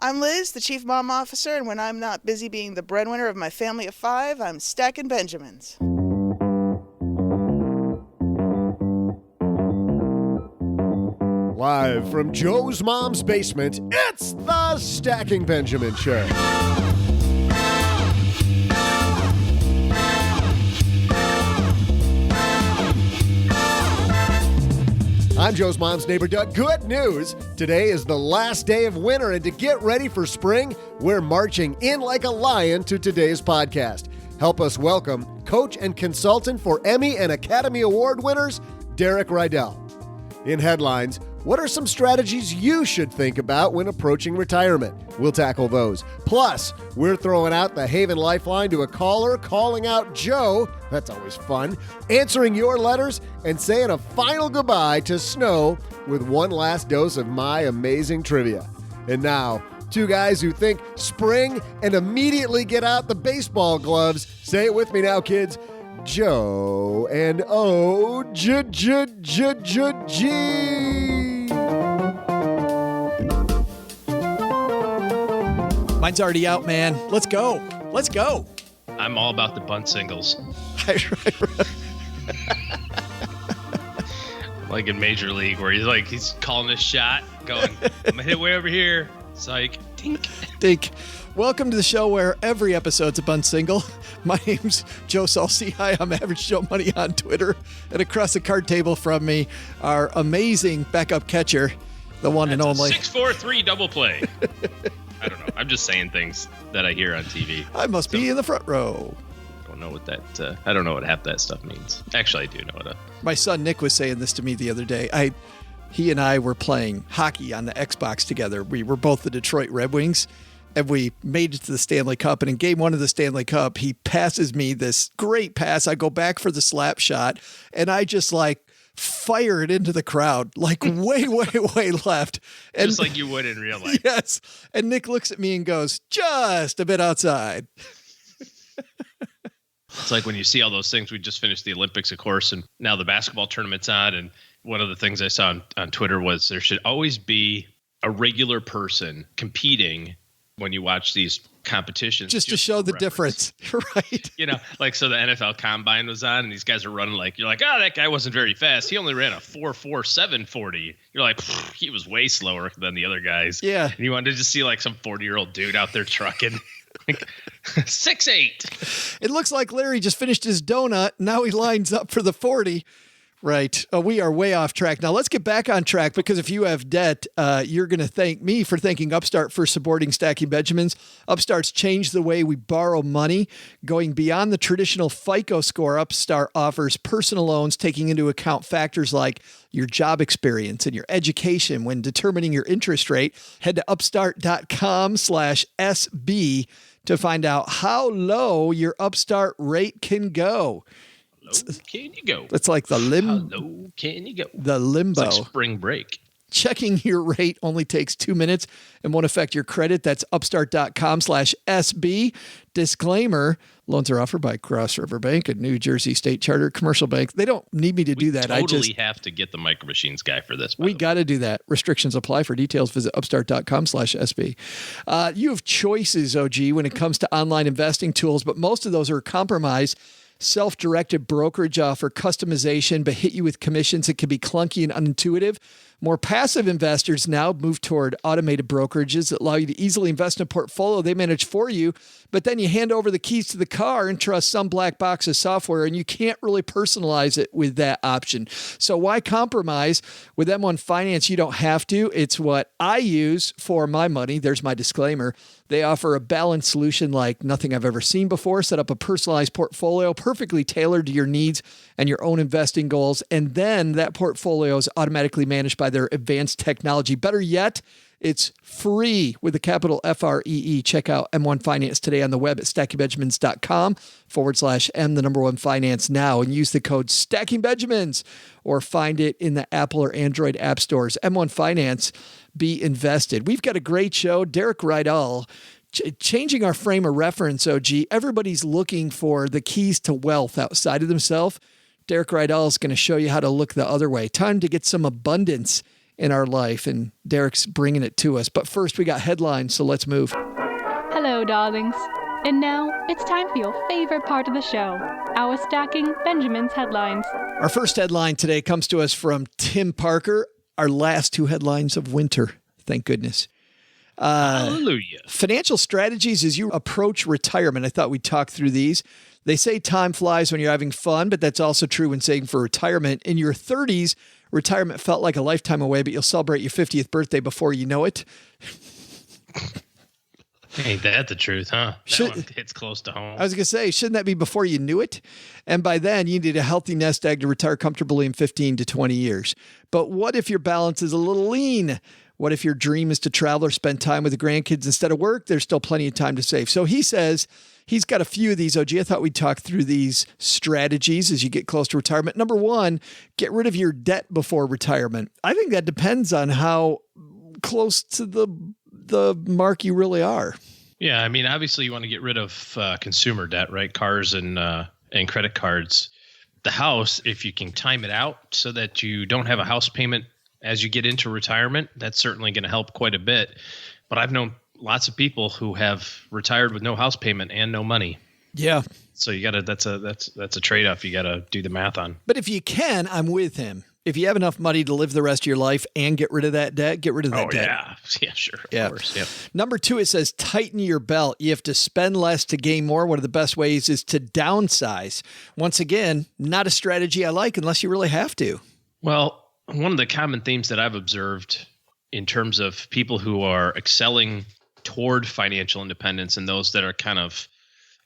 I'm Liz, the Chief Mom Officer, and when I'm not busy being the breadwinner of my family of 5, I'm stacking Benjamins. Live from Joe's mom's basement, it's the Stacking Benjamin Show. I'm Joe's mom's neighbor, Doug. Good news. Today is the last day of winter, and to get ready for spring, we're marching in like a lion to today's podcast. Help us welcome coach and consultant for Emmy and Academy Award winners, Derek Rydall. In headlines, what are some strategies you should think about when approaching retirement? We'll tackle those. Plus, we're throwing out the Haven Lifeline to a caller, calling out Joe. That's always fun. Answering your letters and saying a final goodbye to snow with one last dose of my amazing trivia. And now, two guys who think spring and immediately get out the baseball gloves. Say it with me now, kids. Joe and O-G. Mine's already out, man. Let's go. Let's go. I'm all about the bunt singles. Like in Major League, where he's calling his shot, going, I'm gonna hit way over here. Psych. Dink. Dink. Welcome to the show where every episode's a bunt single. My name's Joe Salsi. Hi, I'm Average Joe Money on Twitter. And across the card table from me, our amazing backup catcher, the one and only. 6-4-3 double play. I don't know. I'm just saying things that I hear on TV. I must be in the front row. Don't know what that. I don't know what half that stuff means. Actually, I do know what. My son Nick was saying this to me the other day. He and I were playing hockey on the Xbox together. We were both the Detroit Red Wings, and we made it to the Stanley Cup. And in game 1 of the Stanley Cup, he passes me this great pass. I go back for the slap shot, and I just fire it into the crowd, way, way left. And, just like you would in real life. Yes. And Nick looks at me and goes, just a bit outside. It's like when you see all those things. We just finished the Olympics, of course, and now the basketball tournament's on. And one of the things I saw on Twitter was there should always be a regular person competing when you watch these competitions. Just to show the difference. Right. So the NFL Combine was on, and these guys are running you're like, oh, that guy wasn't very fast. He only ran a 4.47 40. You're like, he was way slower than the other guys. Yeah. And you wanted to just see some 40-year-old dude out there trucking. 6'8". It looks like Larry just finished his donut. Now he lines up for the 40. Right. We are way off track. Now let's get back on track, because if you have debt, you're going to thank me for thanking Upstart for supporting Stacking Benjamins. Upstart's changed the way we borrow money. Going beyond the traditional FICO score, Upstart offers personal loans, taking into account factors like your job experience and your education when determining your interest rate. Head to upstart.com/SB to find out how low your Upstart rate can go. How low can you go? It's like the How low can you go? The limbo. It's like spring break. Checking your rate only takes 2 minutes and won't affect your credit. That's upstart.com/SB. Disclaimer, loans are offered by Cross River Bank, a New Jersey state charter commercial bank. They don't need me to do that. We totally have to get the Micro Machines guy for this. We got to do that. Restrictions apply. For details, visit upstart.com/SB. You have choices, OG, when it comes to online investing tools, but most of those are compromised. Self-directed brokerage offer customization, but hit you with commissions that can be clunky and unintuitive. More passive investors now move toward automated brokerages that allow you to easily invest in a portfolio they manage for you, but then you hand over the keys to the car and trust some black box of software, and you can't really personalize it with that option. So why compromise? With M1 Finance, you don't have to. It's what I use for my money. There's my disclaimer. They offer a balanced solution like nothing I've ever seen before. Set up a personalized portfolio perfectly tailored to your needs and your own investing goals. And then that portfolio is automatically managed by their advanced technology. Better yet, it's free with a capital FREE. Check out M1 Finance today on the web at stackingbenjamins.com/M, the number one finance now, and use the code StackingBenjamins, or find it in the Apple or Android app stores. M1 Finance, be invested. We've got a great show. Derek Rydall, changing our frame of reference, OG. Everybody's looking for the keys to wealth outside of themselves. Derek Rydall is going to show you how to look the other way. Time to get some abundance in our life, and Derek's bringing it to us. But first, we got headlines, so let's move. Hello, darlings. And now it's time for your favorite part of the show, our Stacking Benjamin's headlines. Our first headline today comes to us from Tim Parker, our last two headlines of winter. Thank goodness. Hallelujah. Financial strategies as you approach retirement. I thought we'd talk through these. They say time flies when you're having fun, but that's also true when saving for retirement. In your 30s, retirement felt like a lifetime away, but you'll celebrate your 50th birthday before you know it. Ain't that the truth, huh? That one hits close to home. I was going to say, shouldn't that be before you knew it? And by then, you need a healthy nest egg to retire comfortably in 15 to 20 years. But what if your balance is a little lean? What if your dream is to travel or spend time with the grandkids instead of work? There's still plenty of time to save. So he says he's got a few of these, OG. I thought we'd talk through these strategies as you get close to retirement. Number one, get rid of your debt before retirement. I think that depends on how close to the mark you really are. Yeah, I mean, obviously you want to get rid of consumer debt, right? Cars and credit cards. The house, if you can time it out so that you don't have a house payment as you get into retirement, that's certainly going to help quite a bit. But I've known lots of people who have retired with no house payment and no money. Yeah. So you got to that's a trade-off you got to do the math on. But if you can, I'm with him. If you have enough money to live the rest of your life and get rid of that debt, get rid of that debt. Yeah, sure. Of course. Yep. Number two, it says tighten your belt. You have to spend less to gain more. One of the best ways is to downsize. Once again, not a strategy I like unless you really have to. Well, one of the common themes that I've observed in terms of people who are excelling toward financial independence and those that are kind of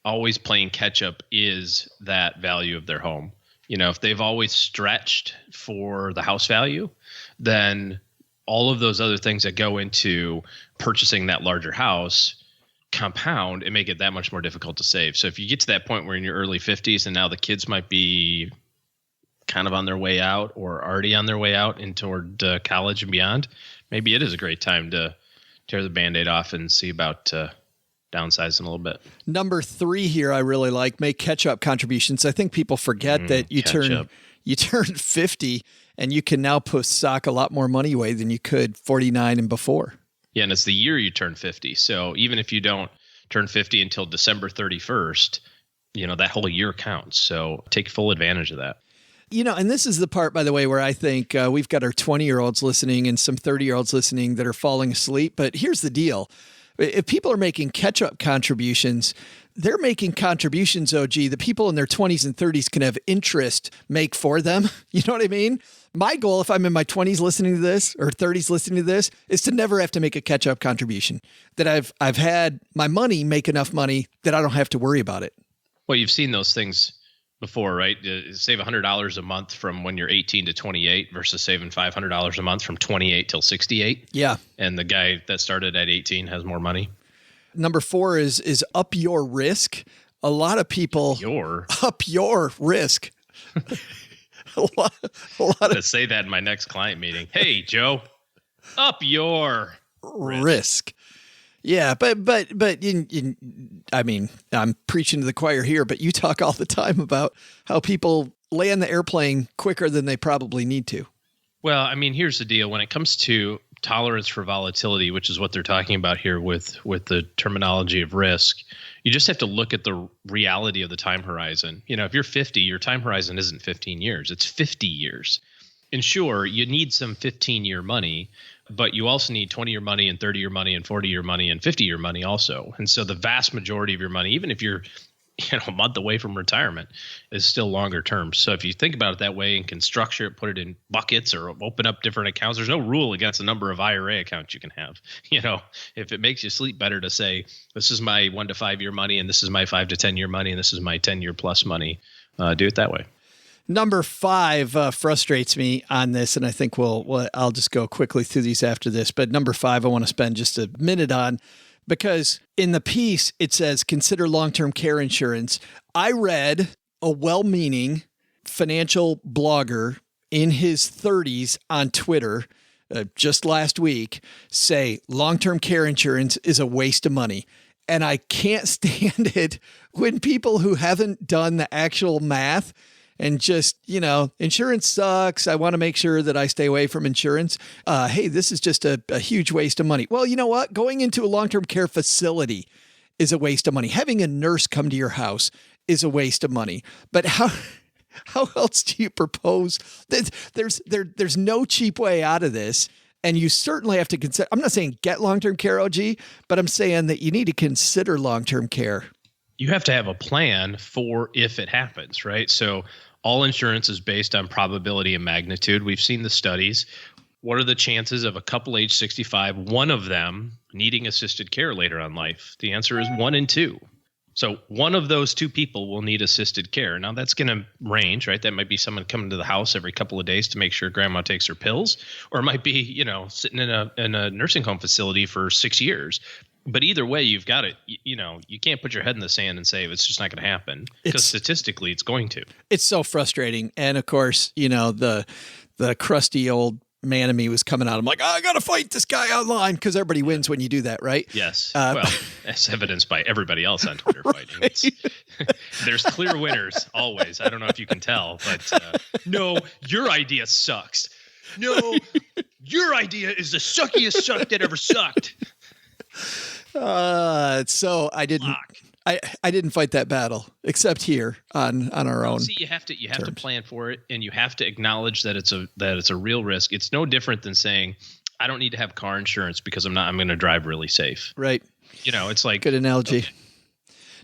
always playing catch up is that value of their home. You know, if they've always stretched for the house value, then all of those other things that go into purchasing that larger house compound and make it that much more difficult to save. So if you get to that point where in your early 50s and now the kids might be kind of on their way out or already on their way out and toward college and beyond, maybe it is a great time to tear the Band-Aid off and see about downsizing a little bit. Number three here, I really like, make catch-up contributions. I think people forget that you turn 50 and you can now sock a lot more money away than you could 49 and before. Yeah, and it's the year you turn 50. So even if you don't turn 50 until December 31st, you know, that whole year counts. So take full advantage of that. You know, and this is the part, by the way, where I think we've got our 20-year-olds listening and some 30-year-olds listening that are falling asleep. But here's the deal. If people are making catch-up contributions, they're making contributions, OG, the people in their 20s and 30s can have interest make for them. You know what I mean? My goal, if I'm in my 20s listening to this or 30s listening to this, is to never have to make a catch-up contribution, that I've had my money make enough money that I don't have to worry about it. Well, you've seen those things before, right? Save $100 a month from when you're 18 to 28 versus saving $500 a month from 28 till 68. Yeah. And the guy that started at 18 has more money. Number four is up your risk. A lot of people up your risk. a lot to say that in my next client meeting. Hey, Joe, up your risk. Yeah, but I mean, I'm preaching to the choir here, but you talk all the time about how people land the airplane quicker than they probably need to. Well, I mean, here's the deal. When it comes to tolerance for volatility, which is what they're talking about here with the terminology of risk, you just have to look at the reality of the time horizon. You know, if you're 50, your time horizon isn't 15 years, it's 50 years. And sure, you need some 15-year money, but you also need 20-year money and 30-year money and 40-year money and 50-year money also. And so the vast majority of your money, even if you're a month away from retirement, is still longer term. So if you think about it that way and can structure it, put it in buckets or open up different accounts, there's no rule against the number of IRA accounts you can have. You know, if it makes you sleep better to say, this is my 1 to 5 year money and this is my 5 to 10 year money and this is my 10-year plus money, do it that way. Number five frustrates me on this, and I think I'll just go quickly through these after this. But number five, I want to spend just a minute on, because in the piece, it says, consider long-term care insurance. I read a well-meaning financial blogger in his 30s on Twitter just last week say long-term care insurance is a waste of money. And I can't stand it when people who haven't done the actual math and just, insurance sucks. I want to make sure that I stay away from insurance. Hey, this is just a huge waste of money. Well, you know what? Going into a long-term care facility is a waste of money. Having a nurse come to your house is a waste of money. But how else do you propose? There's no cheap way out of this. And you certainly have to consider, I'm not saying get long-term care, OG, but I'm saying that you need to consider long-term care. You have to have a plan for if it happens, right? So all insurance is based on probability and magnitude. We've seen the studies. What are the chances of a couple age 65, one of them needing assisted care later on life? The answer is 1 in 2. So one of those 2 people will need assisted care. Now that's going to range, right? That might be someone coming to the house every couple of days to make sure grandma takes her pills, or it might be, sitting in a nursing home facility for 6 years. But either way, you've got it. You can't put your head in the sand and say it's just not going to happen, because statistically it's going to. It's so frustrating. And of course, the crusty old man in me was coming out. I'm like, I got to fight this guy online, because everybody wins when you do that, right? Yes. Well, as evidenced by everybody else on Twitter fighting. There's clear winners always. I don't know if you can tell, but no, your idea sucks. No, your idea is the suckiest suck that ever sucked. So I didn't fight that battle, except here on our own. See, you have to plan for it, and you have to acknowledge that it's a real risk. It's no different than saying, I don't need to have car insurance because I'm going to drive really safe. Right. It's like good analogy. Okay.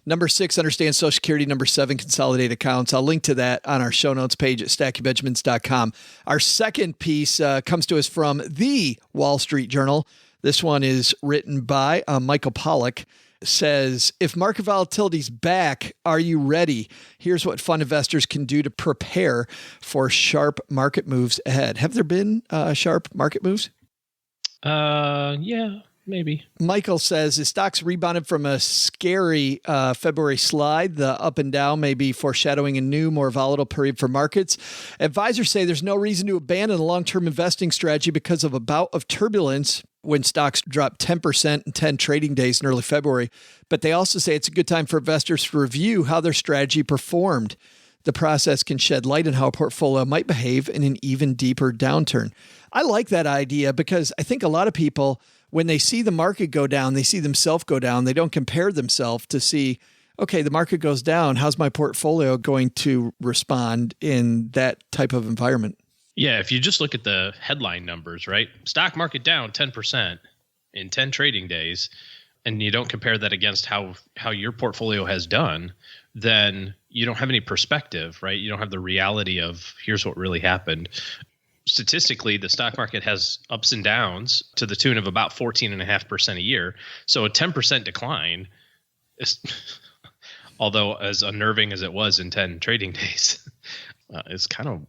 Number 6, understand Social Security. Number 7, consolidate accounts. I'll link to that on our show notes page at stackingbenjamins.com. Our second piece comes to us from the Wall Street Journal. This one is written by Michael Pollack. Says, if market volatility's back, are you ready? Here's what fund investors can do to prepare for sharp market moves ahead. Have there been sharp market moves? Yeah, maybe. Michael says, the stocks rebounded from a scary February slide. The up and down may be foreshadowing a new, more volatile period for markets. Advisors say there's no reason to abandon a long-term investing strategy because of a bout of turbulence when stocks dropped 10% in 10 trading days in early February. But they also say it's a good time for investors to review how their strategy performed. The process can shed light on how a portfolio might behave in an even deeper downturn. I like that idea because I think a lot of people, when they see the market go down, they see themselves go down. They don't compare themselves to see, okay, the market goes down. How's my portfolio going to respond in that type of environment? Yeah, if you just look at the headline numbers, right? Stock market down 10% in 10 trading days, and you don't compare that against how your portfolio has done, then you don't have any perspective, right? You don't have the reality of here's what really happened. Statistically, the stock market has ups and downs to the tune of about 14.5% a year. So a 10% decline is, although as unnerving as it was in 10 trading days, is kind of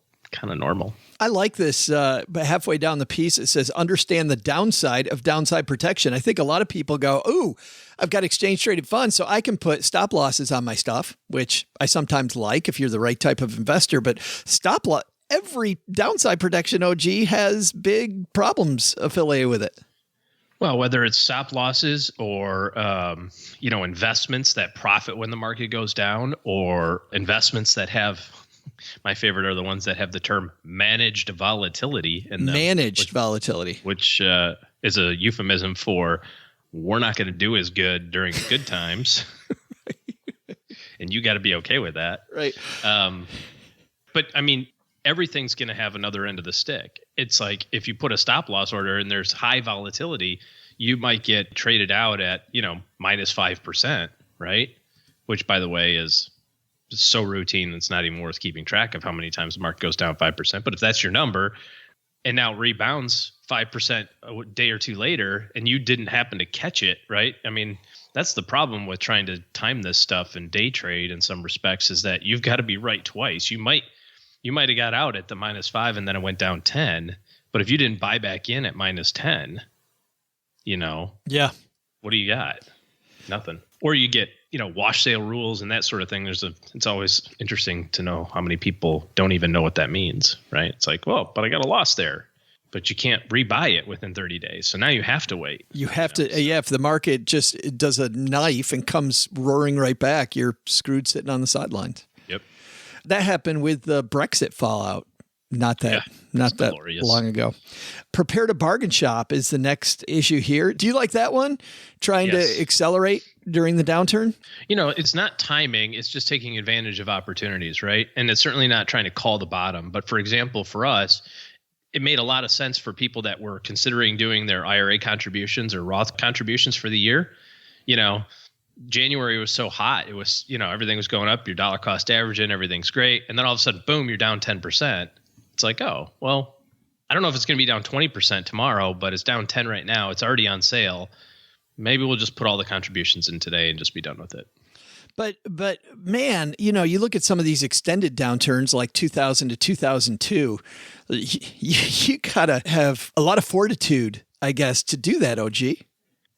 normal. I like this, but halfway down the piece, it says, understand the downside of downside protection. I think a lot of people go, ooh, I've got exchange traded funds, so I can put stop losses on my stuff, which I sometimes like if you're the right type of investor, but every downside protection, OG, has big problems affiliated with it. Well, whether it's stop losses or, investments that profit when the market goes down, or investments that have, my favorite are the ones that have the term managed volatility in them. Managed volatility. Which is a euphemism for we're not going to do as good during good times. And you got to be okay with that. Right. But I mean, everything's going to have another end of the stick. It's like if you put a stop loss order and there's high volatility, you might get traded out at, minus 5%, right? Which, by the way, is so routine it's not even worth keeping track of how many times the market goes down 5%. But if that's your number and now it rebounds 5% a day or two later and you didn't happen to catch it, right? I mean, that's the problem with trying to time this stuff and day trade in some respects, is that you've got to be right twice. You might have got out at the minus 5 and then it went down 10. But if you didn't buy back in at minus 10, yeah, what do you got? Nothing. Or you get, wash sale rules and that sort of thing. It's always interesting to know how many people don't even know what that means, right? It's like, well, but I got a loss there, but you can't rebuy it within 30 days. So now you have to wait. You have to, if the market just does a knife and comes roaring right back, you're screwed sitting on the sidelines. Yep. That happened with the Brexit fallout. Not that glorious. long ago. Prepare to bargain shop is the next issue here. Do you like that one? Trying to accelerate during the downturn? It's not timing. It's just taking advantage of opportunities, right? And it's certainly not trying to call the bottom. But for example, for us, it made a lot of sense for people that were considering doing their IRA contributions or Roth contributions for the year. January was so hot. It was, everything was going up, your dollar cost averaging, everything's great. And then all of a sudden, boom, you're down 10%. It's like, oh, well, I don't know if it's going to be down 20% tomorrow, but it's down 10 right now. It's already on sale. Maybe we'll just put all the contributions in today and just be done with it. But man, you look at some of these extended downturns like 2000 to 2002, you gotta have a lot of fortitude, I guess, to do that, OG.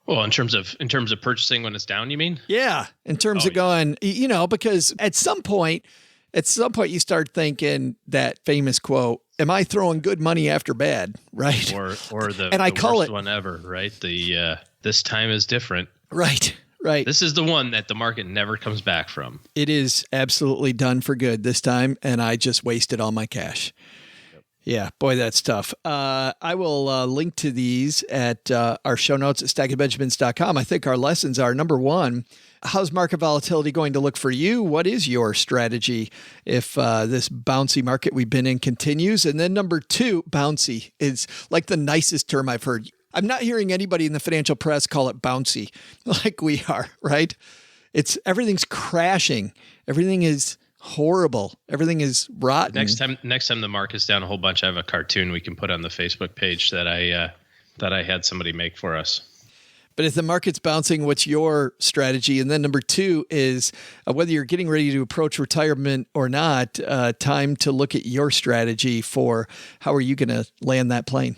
Well, in terms of purchasing when it's down, you mean? Yeah, in terms of going, because at some point you start thinking that famous quote, "Am I throwing good money after bad?" Right? Or the and I call worst it one ever, right? The this time is different. Right. This is the one that the market never comes back from. It is absolutely done for good this time, and I just wasted all my cash. Yep. Yeah, boy, that's tough. I will link to these at our show notes at stackingbenjamins.com. I think our lessons are, number one, how's market volatility going to look for you? What is your strategy if this bouncy market we've been in continues? And then number two, bouncy is like the nicest term I've heard. I'm not hearing anybody in the financial press call it bouncy like we are, right? Everything's crashing. Everything is horrible. Everything is rotten. Next time the market's down a whole bunch, I have a cartoon we can put on the Facebook page that I had somebody make for us. But if the market's bouncing, what's your strategy? And then number two is whether you're getting ready to approach retirement or not, time to look at your strategy for how are you going to land that plane.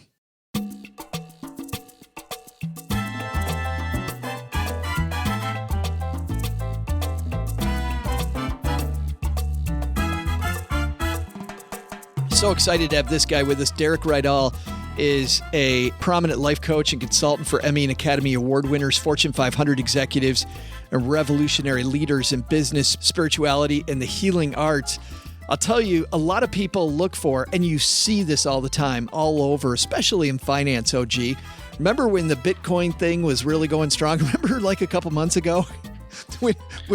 So excited to have this guy with us. Derek Rydall is a prominent life coach and consultant for Emmy and Academy Award winners, Fortune 500 executives, and revolutionary leaders in business, spirituality, and the healing arts. I'll tell you, a lot of people look for, and you see this all the time, all over, especially in finance, OG. Remember when the Bitcoin thing was really going strong? Remember like a couple months ago? when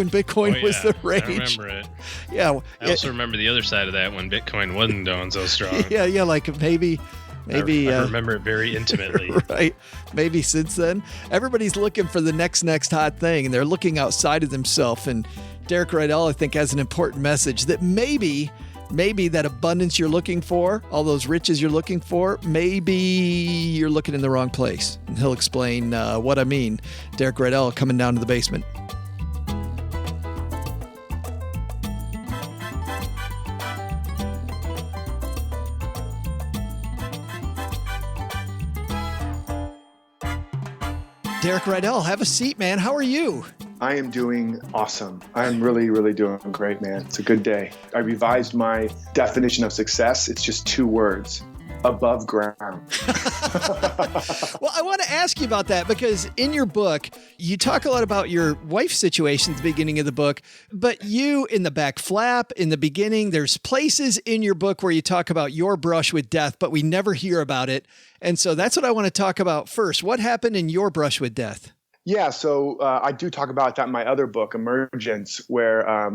Bitcoin was the rage. I remember it. Yeah. I also remember the other side of that when Bitcoin wasn't going so strong. Yeah, like maybe I remember it very intimately. Right. Maybe since then, everybody's looking for the next hot thing, and they're looking outside of themselves. And Derek Rydall, I think, has an important message that maybe that abundance you're looking for, all those riches you're looking for, maybe you're looking in the wrong place. And he'll explain what I mean. Derek Rydall coming down to the basement. Derek Rydall, have a seat, man. How are you? I am doing awesome. I'm really, really doing great, man. It's a good day. I revised my definition of success. It's just 2 words: above ground. Well, I want to ask you about that because in your book, you talk a lot about your wife's situation at the beginning of the book, but you in the back flap, in the beginning, there's places in your book where you talk about your brush with death, but we never hear about it. And so that's what I want to talk about first. What happened in your brush with death? Yeah, so I do talk about that in my other book, Emergence, where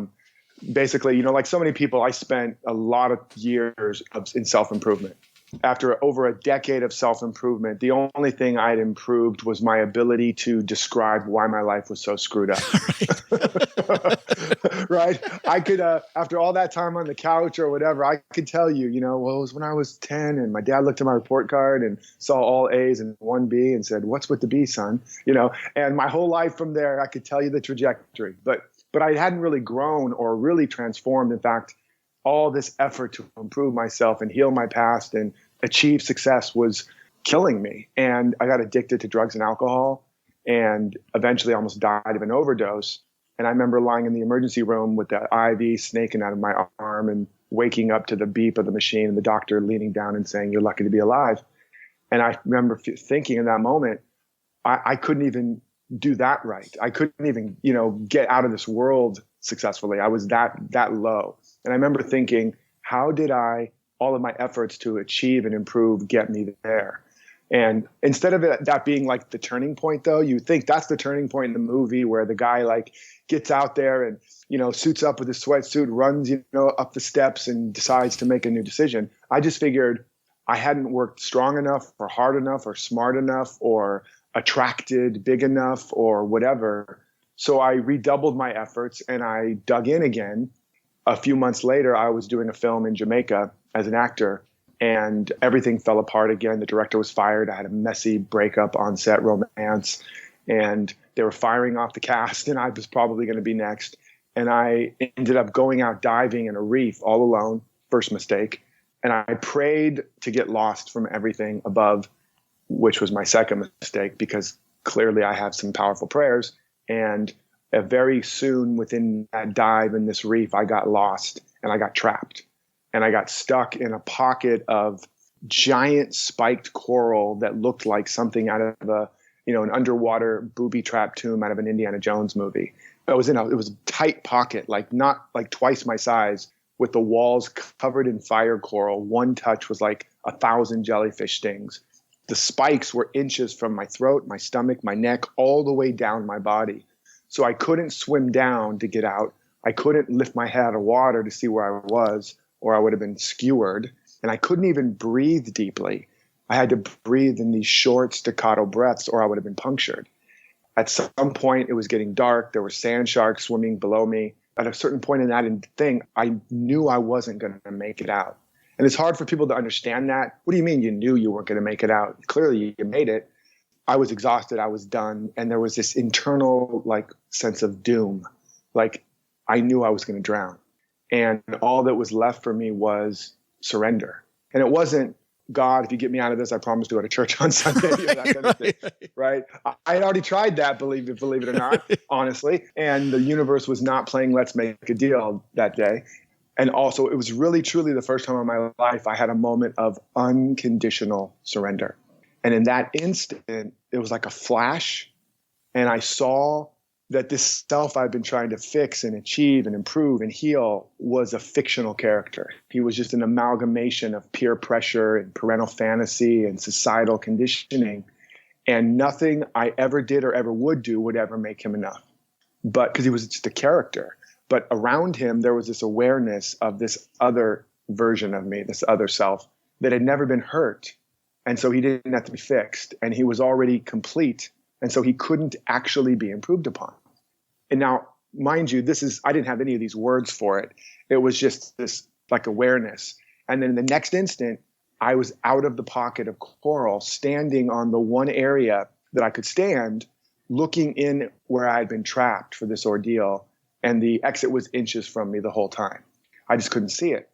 basically, like so many people, I spent a lot of years in self-improvement. After over a decade of self-improvement, the only thing I'd improved was my ability to describe why my life was so screwed up. Right? I could, after all that time on the couch or whatever, I could tell you, well, it was when I was 10 and my dad looked at my report card and saw all A's and 1 B and said, "What's with the B, son?" And my whole life from there, I could tell you the trajectory. But I hadn't really grown or really transformed. In fact, all this effort to improve myself and heal my past and achieve success was killing me. And I got addicted to drugs and alcohol and eventually almost died of an overdose. And I remember lying in the emergency room with the IV snaking out of my arm and waking up to the beep of the machine and the doctor leaning down and saying, "You're lucky to be alive." And I remember thinking in that moment, I couldn't even do that right. I couldn't even, get out of this world successfully. I was that low. And I remember thinking, how did all of my efforts to achieve and improve get me there? And instead of that being like the turning point, though, you think that's the turning point in the movie where the guy like gets out there and, suits up with his sweatsuit, runs, up the steps and decides to make a new decision. I just figured I hadn't worked strong enough or hard enough or smart enough or attracted big enough or whatever. So I redoubled my efforts and I dug in again. A few months later, I was doing a film in Jamaica as an actor, and everything fell apart again. The director was fired. I had a messy breakup on set romance, and they were firing off the cast, and I was probably going to be next. And I ended up going out diving in a reef all alone, first mistake. And I prayed to get lost from everything above, which was my second mistake, because clearly I have some powerful prayers. And very soon within that dive in this reef, I got lost and I got trapped. And I got stuck in a pocket of giant spiked coral that looked like something out of an underwater booby trap tomb out of an Indiana Jones movie. It was a tight pocket, like not like twice my size, with the walls covered in fire coral. One touch was like 1,000 jellyfish stings. The spikes were inches from my throat, my stomach, my neck, all the way down my body. So I couldn't swim down to get out. I couldn't lift my head out of water to see where I was, or I would have been skewered. And I couldn't even breathe deeply. I had to breathe in these short staccato breaths or I would have been punctured. At some point, it was getting dark. There were sand sharks swimming below me. At a certain point in that thing, I knew I wasn't going to make it out. And it's hard for people to understand that. What do you mean you knew you weren't going to make it out? Clearly, you made it. I was exhausted. I was done. And there was this internal sense of doom. I knew I was going to drown. And all that was left for me was surrender. And it wasn't, God, if you get me out of this, I promise to go to church on Sunday. That kind of thing, right? I had already tried that, believe it or not, honestly. And the universe was not playing let's make a deal that day. And also, it was really, truly the first time in my life I had a moment of unconditional surrender. And in that instant, it was like a flash. And I saw that this self I've been trying to fix and achieve and improve and heal was a fictional character. He was just an amalgamation of peer pressure and parental fantasy and societal conditioning. And nothing I ever did or ever would do would ever make him enough. But because he was just a character. But around him, there was this awareness of this other version of me, this other self that had never been hurt. And so he didn't have to be fixed. And he was already complete. And so he couldn't actually be improved upon. And now, mind you, I didn't have any of these words for it. It was just this awareness. And then in the next instant, I was out of the pocket of coral, standing on the one area that I could stand, looking in where I had been trapped for this ordeal. And the exit was inches from me the whole time. I just couldn't see it.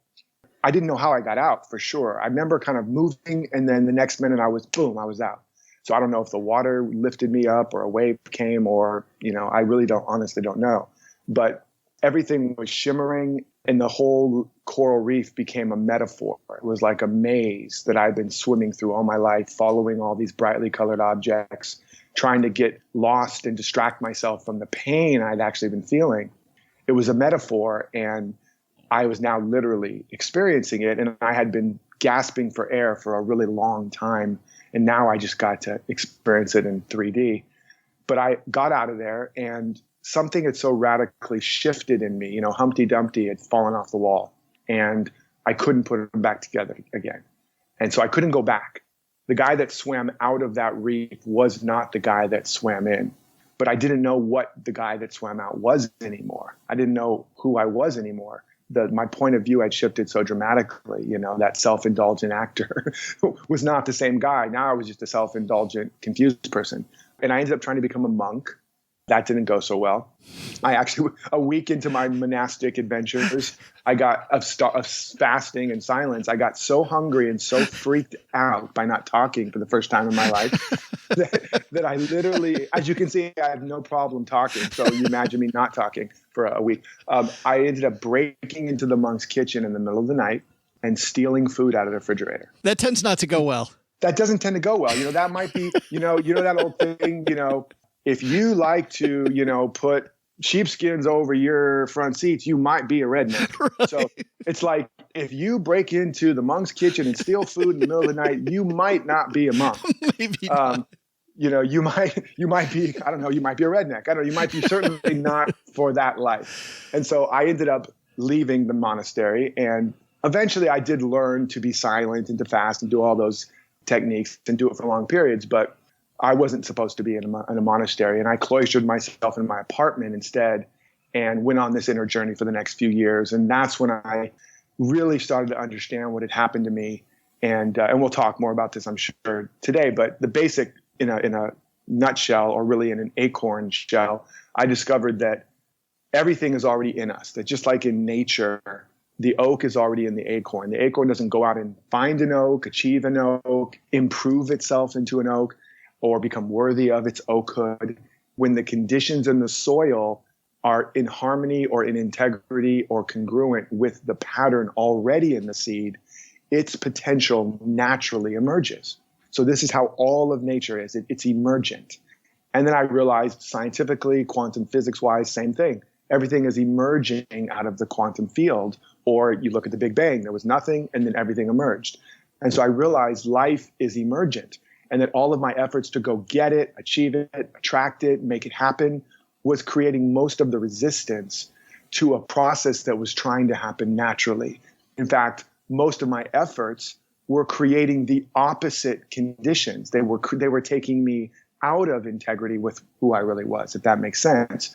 I didn't know how I got out for sure. I remember kind of moving, and then the next minute I was out. So I don't know if the water lifted me up or a wave came or, I really honestly don't know. But everything was shimmering and the whole coral reef became a metaphor. It was like a maze that I'd been swimming through all my life, following all these brightly colored objects, trying to get lost and distract myself from the pain I'd actually been feeling. It was a metaphor, and I was now literally experiencing it. And I had been gasping for air for a really long time. And now I just got to experience it in 3D. But I got out of there and something had so radically shifted in me. Humpty Dumpty had fallen off the wall and I couldn't put it back together again. And so I couldn't go back. The guy that swam out of that reef was not the guy that swam in. But I didn't know what the guy that swam out was anymore. I didn't know who I was anymore. My point of view had shifted so dramatically. That self-indulgent actor was not the same guy. Now I was just a self-indulgent, confused person. And I ended up trying to become a monk. That didn't go so well. I actually, a week into my monastic adventures, I got of fasting and silence. I got so hungry and so freaked out by not talking for the first time in my life that I literally, as you can see, I have no problem talking. So you imagine me not talking for a week. I ended up breaking into the monk's kitchen in the middle of the night and stealing food out of the refrigerator. That tends not to go well. That doesn't tend to go well. That might be, that old thing, if you like to, put sheepskins over your front seats, you might be a redneck. Right. So it's like, if you break into the monk's kitchen and steal food in the middle of the night, you might not be a monk. Maybe not. You might be, I don't know, you might be a redneck. I don't know, you might be certainly not for that life. And so I ended up leaving the monastery, and eventually I did learn to be silent and to fast and do all those techniques and do it for long periods, but I wasn't supposed to be in a monastery, and I cloistered myself in my apartment instead and went on this inner journey for the next few years. And that's when I really started to understand what had happened to me. And we'll talk more about this, I'm sure, today, but the basic, in a nutshell, or really in an acorn shell, I discovered that everything is already in us, that just like in nature, the oak is already in the acorn. The acorn doesn't go out and find an oak, achieve an oak, improve itself into an oak, or become worthy of its oakhood. When the conditions in the soil are in harmony or in integrity or congruent with the pattern already in the seed, its potential naturally emerges. So this is how all of nature is. It's emergent. And then I realized scientifically, quantum physics-wise, same thing. Everything is emerging out of the quantum field. Or you look at the Big Bang, there was nothing, and then everything emerged. And so I realized life is emergent, and that all of my efforts to go get it, achieve it, attract it, make it happen, was creating most of the resistance to a process that was trying to happen naturally. In fact, most of my efforts were creating the opposite conditions. They were taking me out of integrity with who I really was, if that makes sense.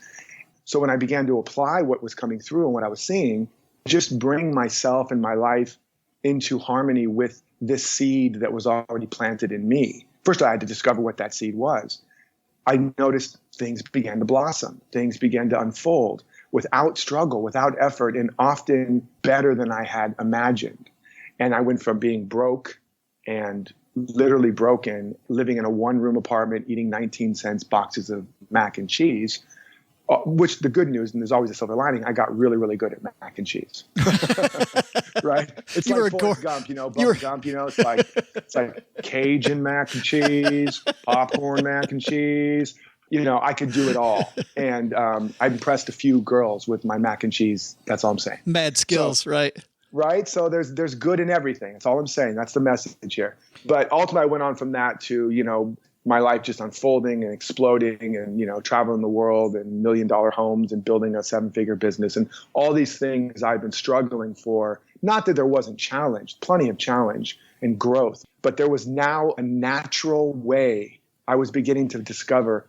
So when I began to apply what was coming through and what I was seeing, just bring myself and my life into harmony with this seed that was already planted in me. First, I had to discover what that seed was. I noticed things began to blossom. Things began to unfold without struggle, without effort, and often better than I had imagined. And I went from being broke and literally broken, living in a one-room apartment, eating 19-cent boxes of mac and cheese, which the good news, and there's always a silver lining, I got really, really good at mac and cheese. Right? It's You were like a Forrest Gump, Bumpy Gump, it's like Cajun mac and cheese, popcorn mac and cheese. I could do it all. And I impressed a few girls with my mac and cheese. That's all I'm saying. Mad skills, right? Right. So there's good in everything. That's all I'm saying. That's the message here. But ultimately, I went on from that to, my life just unfolding and exploding and, traveling the world and $1 million homes and building a 7-figure business and all these things I've been struggling for. Not that there wasn't challenge, plenty of challenge and growth, but there was now a natural way I was beginning to discover,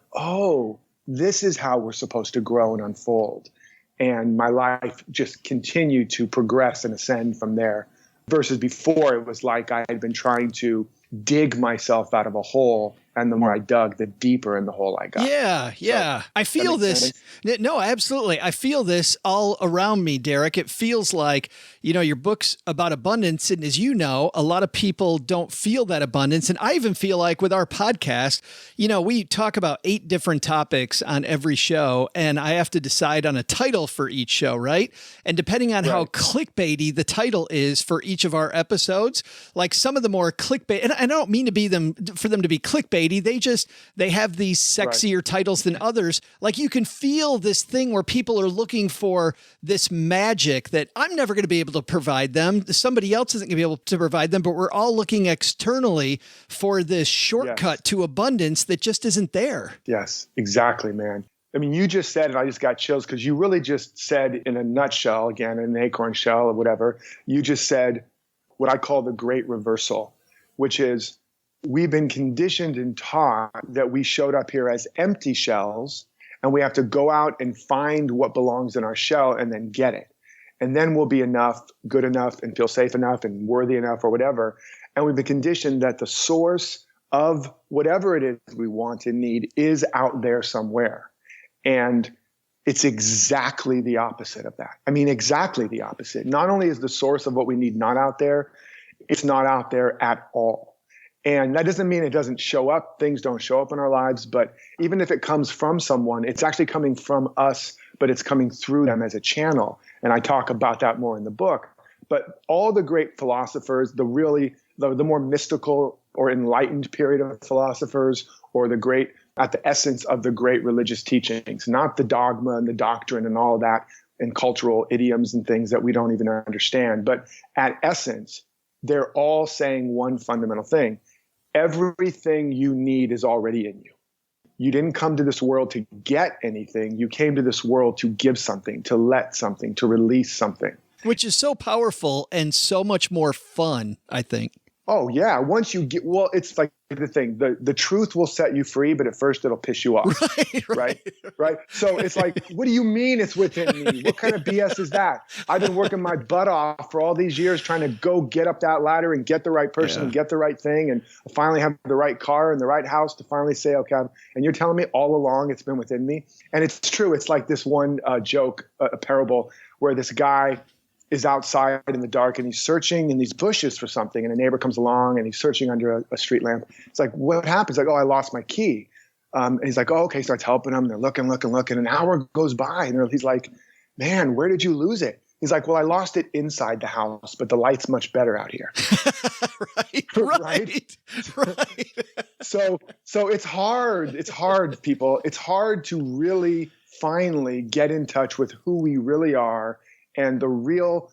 this is how we're supposed to grow and unfold. And my life just continued to progress and ascend from there. Versus before, it was like I had been trying to dig myself out of a hole, and the more I dug, the deeper in the hole I got. Yeah. I feel this. No, absolutely. I feel this all around me, Derek. It feels like, your book's about abundance. And as you know, a lot of people don't feel that abundance. And I even feel like with our podcast, we talk about 8 different topics on every show, and I have to decide on a title for each show, right? And depending on how clickbaity the title is for each of our episodes, like some of the more clickbait, and I don't mean for them to be clickbaity. They have these sexier titles than others. Like you can feel this thing where people are looking for this magic that I'm never going to be able to provide them. Somebody else isn't going to be able to provide them, but we're all looking externally for this shortcut to abundance that just isn't there. Yes, exactly, man. I mean, you just said, and I just got chills because you really just said in a nutshell, again, in an acorn shell or whatever, you just said what I call the great reversal, which is we've been conditioned and taught that we showed up here as empty shells, and we have to go out and find what belongs in our shell and then get it. And then we'll be enough, good enough, and feel safe enough and worthy enough or whatever. And we've been conditioned that the source of whatever it is we want and need is out there somewhere. And it's exactly the opposite of that. I mean, exactly the opposite. Not only is the source of what we need not out there, it's not out there at all. And that doesn't mean it doesn't show up. Things don't show up in our lives. But even if it comes from someone, it's actually coming from us, but it's coming through them as a channel. And I talk about that more in the book. But all the great philosophers, the more mystical or enlightened period of philosophers, or the great at the essence of the great religious teachings, not the dogma and the doctrine and all of that and cultural idioms and things that we don't even understand. But at essence, they're all saying one fundamental thing. Everything you need is already in you. You didn't come to this world to get anything. You came to this world to give something, to let something, to release something. Which is so powerful and so much more fun, I think. Oh, yeah. Once you get, well, it's like the thing, the truth will set you free, but at first it'll piss you off. Right. So it's like, what do you mean it's within me? What kind of BS is that? I've been working my butt off for all these years trying to go get up that ladder and get the right person and get the right thing and finally have the right car and the right house to finally say, okay, and you're telling me all along it's been within me. And it's true. It's like this one joke, a parable where this guy is outside in the dark and he's searching in these bushes for something, and a neighbor comes along and he's searching under a street lamp. It's like, what happened? He's like, oh, I lost my key. And he's like, oh, okay. Starts helping him. They're looking. An hour goes by and he's like, man, where did you lose it? He's like, well, I lost it inside the house, but the light's much better out here. Right. So it's hard. It's hard, people. It's hard to really finally get in touch with who we really are and the real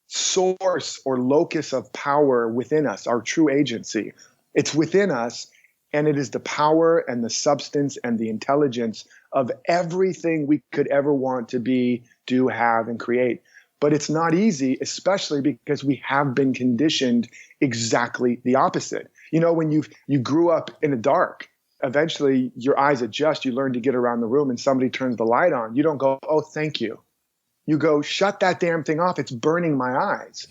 source or locus of power within us, our true agency. It's within us, and it is the power and the substance and the intelligence of everything we could ever want to be, do, have, and create. But it's not easy, especially because we have been conditioned exactly the opposite. You know, when you grew up in the dark, eventually your eyes adjust, you learn to get around the room, and somebody turns the light on. You don't go, oh, thank you. You go, shut that damn thing off. It's burning my eyes.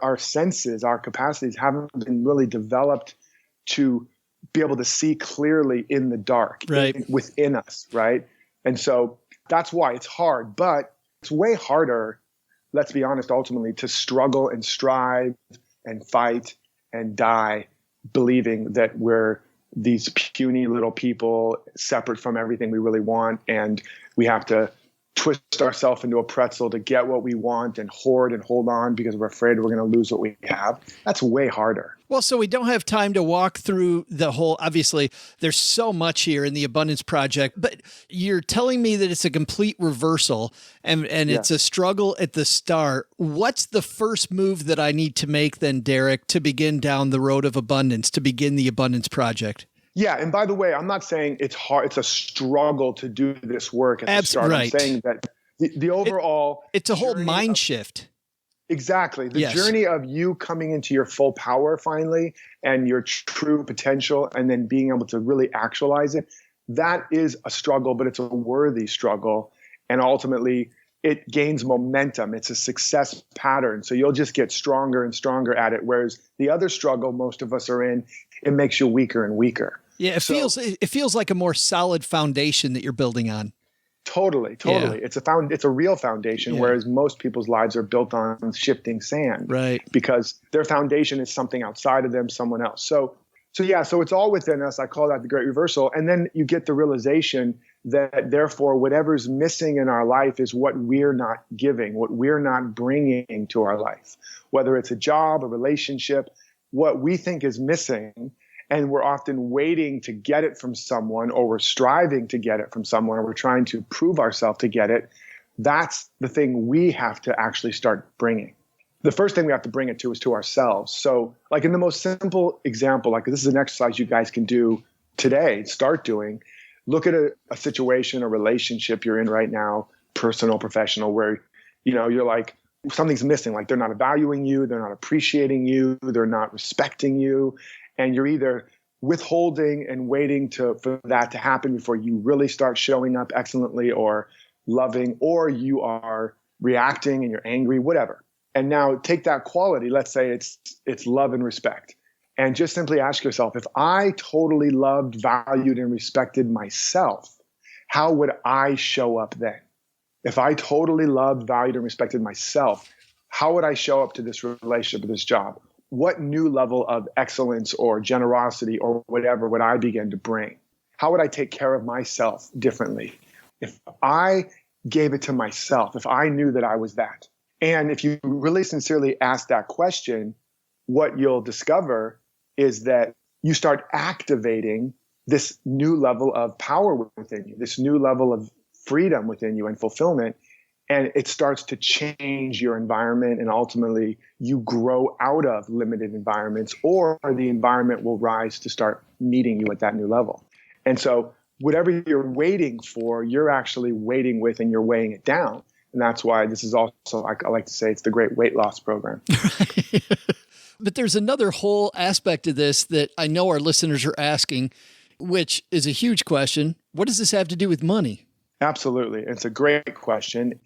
Our senses, our capacities haven't been really developed to be able to see clearly in the dark, within us, right? And so that's why it's hard. But it's way harder, let's be honest, ultimately, to struggle and strive and fight and die believing that we're these puny little people separate from everything we really want, and we have to twist ourselves into a pretzel to get what we want and hoard and hold on because we're afraid we're going to lose what we have. That's way harder. Well, so we don't have time to walk through the whole, obviously, there's so much here in the Abundance Project, but you're telling me that it's a complete reversal and it's a struggle at the start. What's the first move that I need to make then, Derek, to begin down the road of abundance, to begin the Abundance Project? Yeah. And by the way, I'm not saying it's hard. It's a struggle to do this work at the start. Right. I'm saying that the overall... It's a whole mind shift. Exactly. The journey of you coming into your full power finally and your true potential and then being able to really actualize it, that is a struggle, but it's a worthy struggle. And ultimately, it gains momentum. It's a success pattern. So you'll just get stronger and stronger at it. Whereas the other struggle most of us are in, it makes you weaker and weaker. Yeah, it feels like a more solid foundation that you're building on. Totally. Yeah. It's a real foundation, whereas most people's lives are built on shifting sand, right? Because their foundation is something outside of them, someone else. So it's all within us. I call that the great reversal. And then you get the realization that therefore whatever's missing in our life is what we're not giving, what we're not bringing to our life, whether it's a job, a relationship, what we think is missing. And we're often waiting to get it from someone, or we're striving to get it from someone, or we're trying to prove ourselves to get it. That's the thing we have to actually start bringing. The first thing we have to bring it to is to ourselves. So like in the most simple example, like this is an exercise you guys can do today, start doing. Look at a situation, a relationship you're in right now, personal, professional, where, you're like, something's missing. Like they're not valuing you. They're not appreciating you. They're not respecting you. And you're either withholding and waiting for that to happen before you really start showing up excellently or loving, or you are reacting and you're angry, whatever. And now take that quality, let's say it's love and respect, and just simply ask yourself, if I totally loved, valued, and respected myself, how would I show up then? If I totally loved, valued, and respected myself, how would I show up to this relationship or this job? What new level of excellence or generosity or whatever would I begin to bring? How would I take care of myself differently? If I gave it to myself, if I knew that I was that. And if you really sincerely ask that question, what you'll discover is that you start activating this new level of power within you, this new level of freedom within you and fulfillment. And it starts to change your environment, and ultimately you grow out of limited environments, or the environment will rise to start meeting you at that new level. And so whatever you're waiting for, you're actually waiting with, and you're weighing it down. And that's why this is also, I like to say, it's the great weight loss program. But there's another whole aspect of this that I know our listeners are asking, which is a huge question. What does this have to do with money? Absolutely. It's a great question.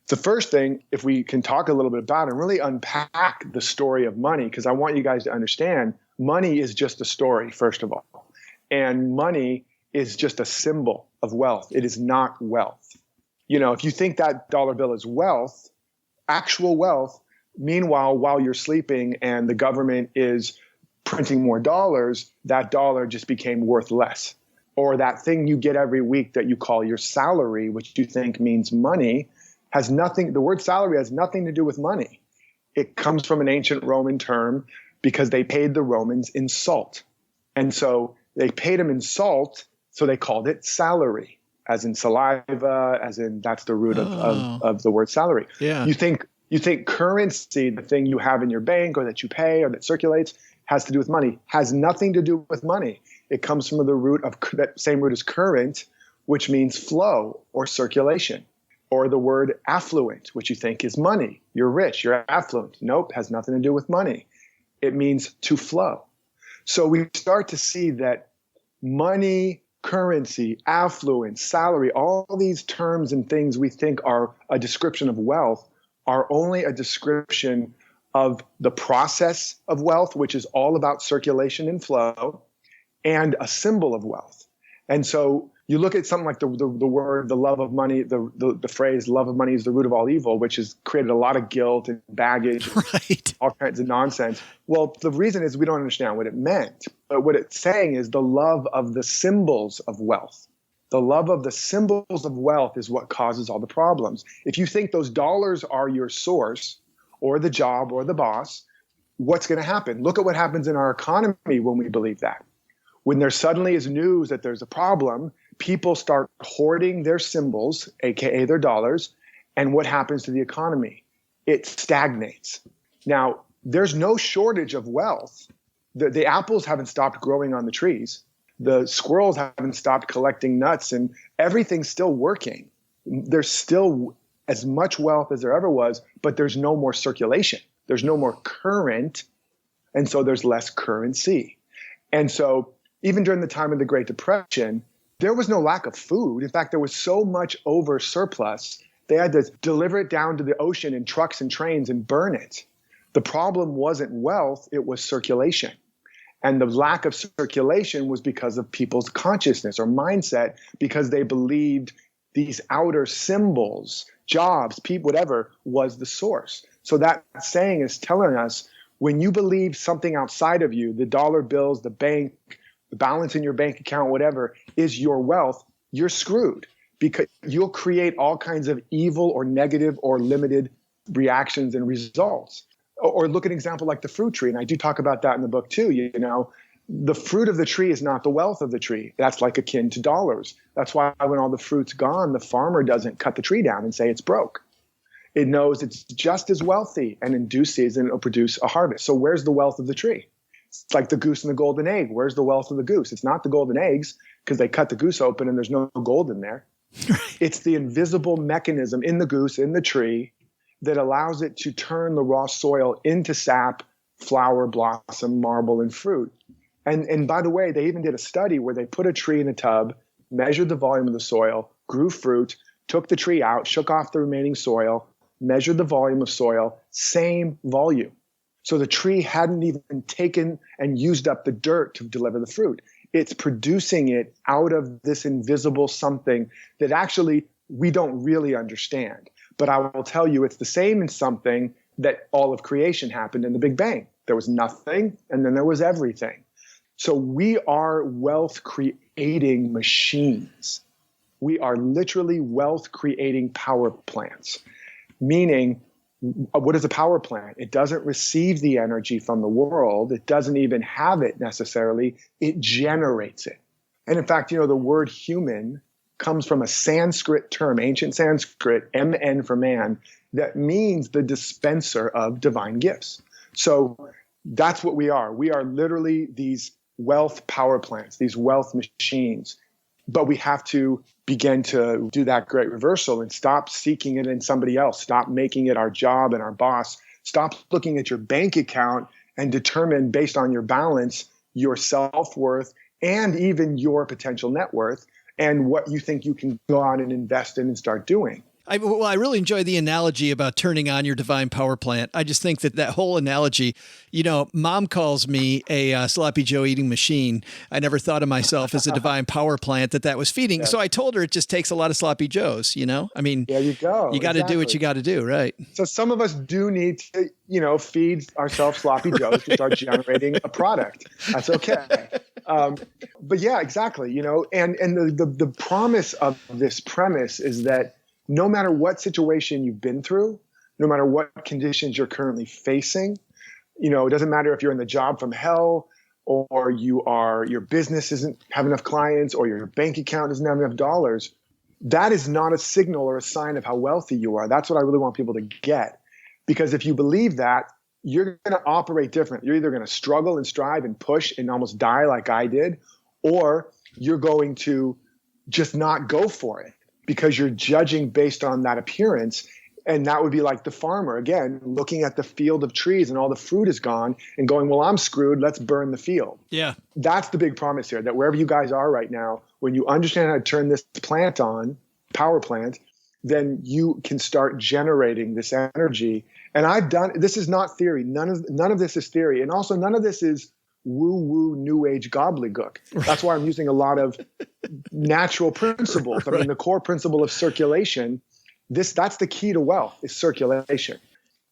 The first thing, if we can talk a little bit about it and really unpack the story of money, because I want you guys to understand money is just a story, first of all. And money is just a symbol of wealth. It is not wealth. You know, if you think that dollar bill is wealth, actual wealth, meanwhile, while you're sleeping and the government is printing more dollars, that dollar just became worth less. Or that thing you get every week that you call your salary, which you think means money, has nothing, the word salary has nothing to do with money. It comes from an ancient Roman term because they paid the Romans in salt. And so they paid them in salt, so they called it salary, as in saliva, as in that's the root of the word salary. Yeah. You think currency, the thing you have in your bank or that you pay or that circulates, has to do with money. Has nothing to do with money. It comes from the root of that same root as current, which means flow or circulation. Or the word affluent, which you think is money. You're rich, you're affluent. Nope, has nothing to do with money. It means to flow. So we start to see that money, currency, affluence, salary, all these terms and things we think are a description of wealth are only a description of the process of wealth, which is all about circulation and flow, and a symbol of wealth. And so you look at something like the word, the love of money, the phrase love of money is the root of all evil, which has created a lot of guilt and baggage, Right. all kinds of nonsense. Well, the reason is we don't understand what it meant. But what it's saying is the love of the symbols of wealth. The love of the symbols of wealth is what causes all the problems. If you think those dollars are your source or the job or the boss, what's going to happen? Look at what happens in our economy when we believe that. When there suddenly is news that there's a problem, people start hoarding their symbols, aka their dollars, and what happens to the economy? It stagnates. Now, there's no shortage of wealth. The apples haven't stopped growing on the trees. The squirrels haven't stopped collecting nuts, and everything's still working. There's still as much wealth as there ever was, but there's no more circulation. There's no more current, and so there's less currency. And so even during the time of the Great Depression, there was no lack of food. In fact, there was so much over surplus, they had to deliver it down to the ocean in trucks and trains and burn it. The problem wasn't wealth, it was circulation. And the lack of circulation was because of people's consciousness or mindset, because they believed these outer symbols, jobs, people, whatever, was the source. So that saying is telling us when you believe something outside of you, the dollar bills, the bank, the balance in your bank account, whatever, is your wealth, you're screwed, because you'll create all kinds of evil or negative or limited reactions and results. Or look at an example like the fruit tree, and I do talk about that in the book too. You know, the fruit of the tree is not the wealth of the tree. That's like akin to dollars. That's why when all the fruit's gone, the farmer doesn't cut the tree down and say it's broke. It knows it's just as wealthy, and in due season it'll produce a harvest. So where's the wealth of the tree? It's like the goose and the golden egg. Where's the wealth of the goose? It's not the golden eggs, because they cut the goose open and there's no gold in there. It's the invisible mechanism in the goose, in the tree, that allows it to turn the raw soil into sap, flower, blossom, marble, and fruit. And by the way, they even did a study where they put a tree in a tub, measured the volume of the soil, grew fruit, took the tree out, shook off the remaining soil, measured the volume of soil, same volume. So the tree hadn't even taken and used up the dirt to deliver the fruit. It's producing it out of this invisible something that actually we don't really understand. But I will tell you, it's the same in something that all of creation happened in the Big Bang. There was nothing, and then there was everything. So we are wealth creating machines. We are literally wealth creating power plants. Meaning, what is a power plant? It doesn't receive the energy from the world. It doesn't even have it necessarily. It generates it. And in fact, the word human comes from a Sanskrit term, ancient Sanskrit, MN for man, that means the dispenser of divine gifts. So that's what we are. We are literally these wealth power plants, these wealth machines. But we have to begin to do that great reversal and stop seeking it in somebody else. Stop making it our job and our boss. Stop looking at your bank account and determine based on your balance, your self-worth, and even your potential net worth and what you think you can go on and invest in and start doing. I really enjoy the analogy about turning on your divine power plant. I just think that whole analogy, Mom calls me a sloppy Joe eating machine. I never thought of myself as a divine power plant that was feeding. Yeah. So I told her it just takes a lot of sloppy Joes, I mean, there you go. You got to do what you got to do, right? So some of us do need to, feed ourselves sloppy Joes to start generating a product. That's okay. But yeah, exactly. And the promise of this premise is that no matter what situation you've been through, no matter what conditions you're currently facing, it doesn't matter if you're in the job from hell or your business doesn't have enough clients or your bank account doesn't have enough dollars. That is not a signal or a sign of how wealthy you are. That's what I really want people to get. Because if you believe that, you're going to operate different. You're either going to struggle and strive and push and almost die like I did, or you're going to just not go for it because you're judging based on that appearance. And that would be like the farmer, again, looking at the field of trees and all the fruit is gone and going, well, I'm screwed. Let's burn the field. Yeah. That's the big promise here, that wherever you guys are right now, when you understand how to turn this plant on, power plant, then you can start generating this energy. And this is not theory. None of this is theory. And also none of this is woo-woo new age gobbledygook. That's why I'm using a lot of natural principles. I mean, the core principle of circulation, that's the key to wealth, is circulation.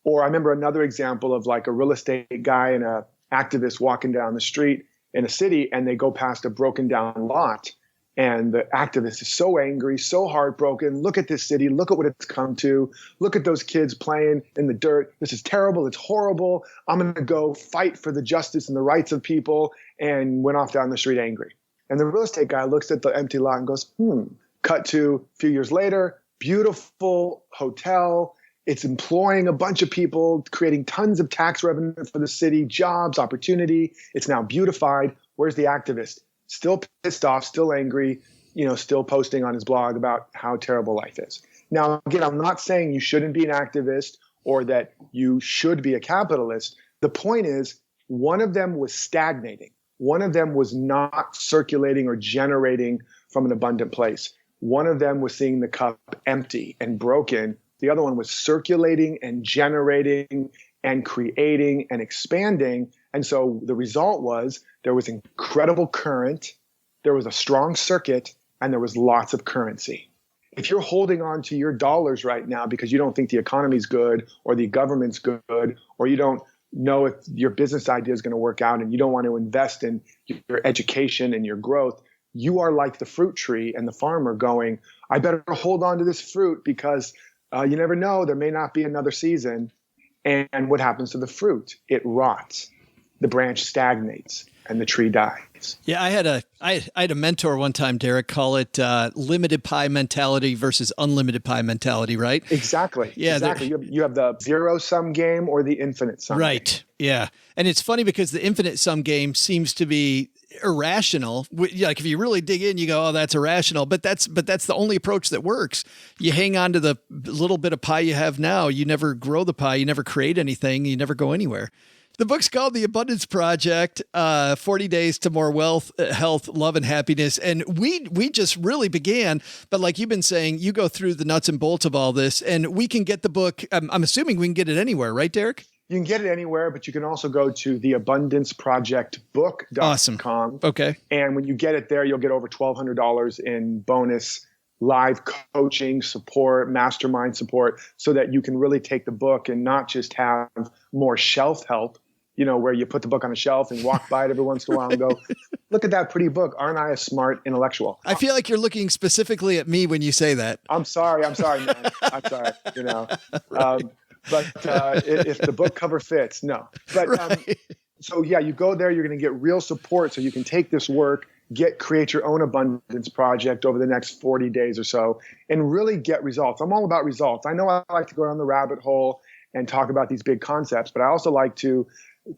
Or I remember another example of like a real estate guy and a activist walking down the street in a city, and they go past a broken down lot. And the activist is so angry, so heartbroken. Look at this city. Look at what it's come to. Look at those kids playing in the dirt. This is terrible. It's horrible. I'm going to go fight for the justice and the rights of people, and went off down the street angry. And the real estate guy looks at the empty lot and goes, Cut to a few years later, beautiful hotel. It's employing a bunch of people, creating tons of tax revenue for the city, jobs, opportunity. It's now beautified. Where's the activist? Still pissed off, still angry, still posting on his blog about how terrible life is. Now, again, I'm not saying you shouldn't be an activist or that you should be a capitalist. The point is, one of them was stagnating. One of them was not circulating or generating from an abundant place. One of them was seeing the cup empty and broken. The other one was circulating and generating and creating and expanding. And so the result was there was incredible current, there was a strong circuit, and there was lots of currency. If you're holding on to your dollars right now because you don't think the economy's good or the government's good, or you don't know if your business idea is going to work out and you don't want to invest in your education and your growth, you are like the fruit tree and the farmer going, I better hold on to this fruit because you never know, there may not be another season. And what happens to the fruit? It rots. The branch stagnates and the tree dies. Yeah, I had a mentor one time, Derek, call it limited pie mentality versus unlimited pie mentality, right? Exactly. Yeah, exactly. You have the zero-sum game or the infinite sum right. game. Yeah. And it's funny because the infinite sum game seems to be irrational. Like if you really dig in, you go, oh, that's irrational. But that's the only approach that works. You hang on to the little bit of pie you have now. You never grow the pie. You never create anything. You never go anywhere. The book's called The Abundance Project, 40 Days to More Wealth, Health, Love, and Happiness. And we just really began, but like you've been saying, you go through the nuts and bolts of all this, and we can get the book. I'm assuming we can get it anywhere, right, Derek? You can get it anywhere, but you can also go to theabundanceprojectbook.com. Awesome. Okay. And when you get it there, you'll get over $1,200 in bonus live coaching support, mastermind support, so that you can really take the book and not just have more shelf help, where you put the book on a shelf and walk by it every once in a while and go, look at that pretty book. Aren't I a smart intellectual? I feel like you're looking specifically at me when you say that. I'm sorry, man. I'm sorry, Right. But if the book cover fits, no. But right. So yeah, you go there, you're going to get real support so you can take this work, create your own abundance project over the next 40 days or so and really get results. I'm all about results. I know I like to go down the rabbit hole and talk about these big concepts, but I also like to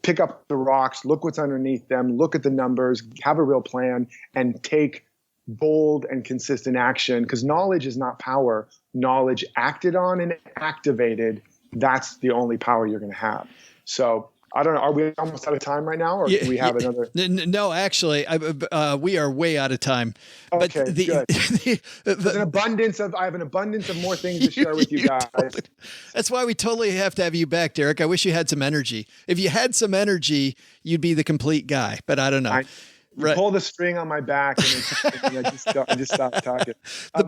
pick up the rocks, look what's underneath them, look at the numbers, have a real plan, and take bold and consistent action, because knowledge is not power. Knowledge acted on and activated, that's the only power you're going to have. So I don't know. Are we almost out of time right now, or do we have another? No, actually, we are way out of time. Okay, but good. I have an abundance of more things to share with you guys. That's why we totally have to have you back, Derek. I wish you had some energy. If you had some energy, you'd be the complete guy. But I don't know. Pull the string on my back and I just stop talking.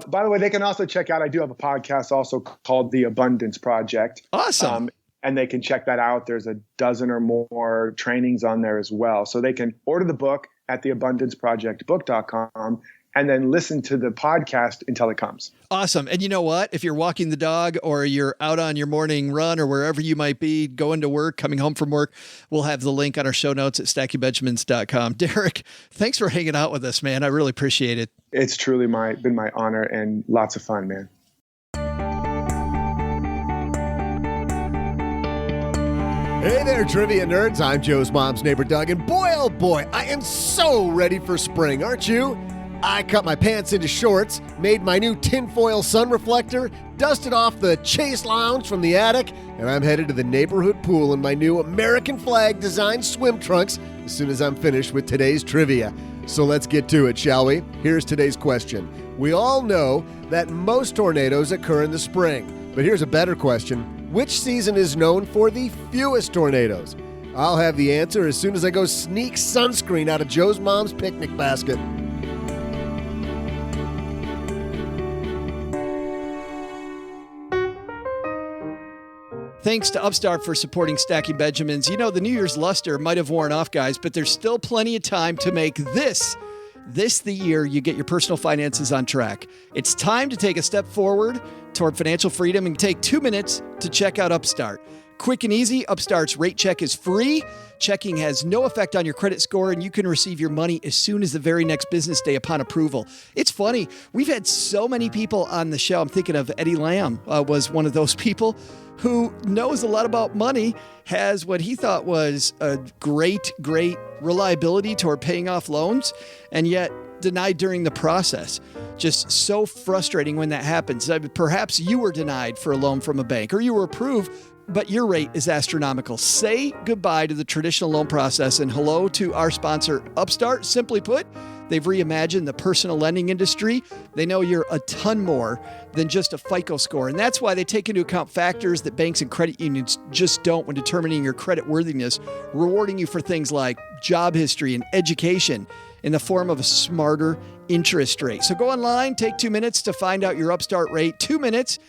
By the way, they can also check out, I do have a podcast also called The Abundance Project. Awesome. And they can check that out. There's a dozen or more trainings on there as well. So they can order the book at theabundanceprojectbook.com and then listen to the podcast until it comes. Awesome. And you know what? If you're walking the dog or you're out on your morning run or wherever you might be, going to work, coming home from work, we'll have the link on our show notes at stackingbenjamins.com. Derek, thanks for hanging out with us, man. I really appreciate it. It's truly been my honor and lots of fun, man. Hey there, trivia nerds. I'm Joe's mom's neighbor, Doug, and boy, oh boy, I am so ready for spring, aren't you? I cut my pants into shorts, made my new tinfoil sun reflector, dusted off the Chase Lounge from the attic, and I'm headed to the neighborhood pool in my new American flag design swim trunks as soon as I'm finished with today's trivia. So let's get to it, shall we? Here's today's question. We all know that most tornadoes occur in the spring, but here's a better question. Which season is known for the fewest tornadoes? I'll have the answer as soon as I go sneak sunscreen out of Joe's mom's picnic basket. Thanks to Upstart for supporting Stacking Benjamins. You know, the New Year's luster might have worn off, guys, but there's still plenty of time to make this the year you get your personal finances on track. It's time to take a step forward toward financial freedom and take 2 minutes to check out Upstart. Quick and easy, Upstart's rate check is free. Checking has no effect on your credit score, and you can receive your money as soon as the very next business day upon approval. It's funny. We've had so many people on the show. I'm thinking of Eddie Lamb was one of those people who knows a lot about money, has what he thought was a great reliability toward paying off loans, and yet denied during the process. Just so frustrating when that happens. Perhaps you were denied for a loan from a bank, or you were approved, but your rate is astronomical. Say goodbye to the traditional loan process and hello to our sponsor, Upstart. Simply put, they've reimagined the personal lending industry. They know you're a ton more than just a FICO score. And that's why they take into account factors that banks and credit unions just don't when determining your credit worthiness, rewarding you for things like job history and education in the form of a smarter interest rate. So go online, take 2 minutes to find out your Upstart rate. 2 minutes.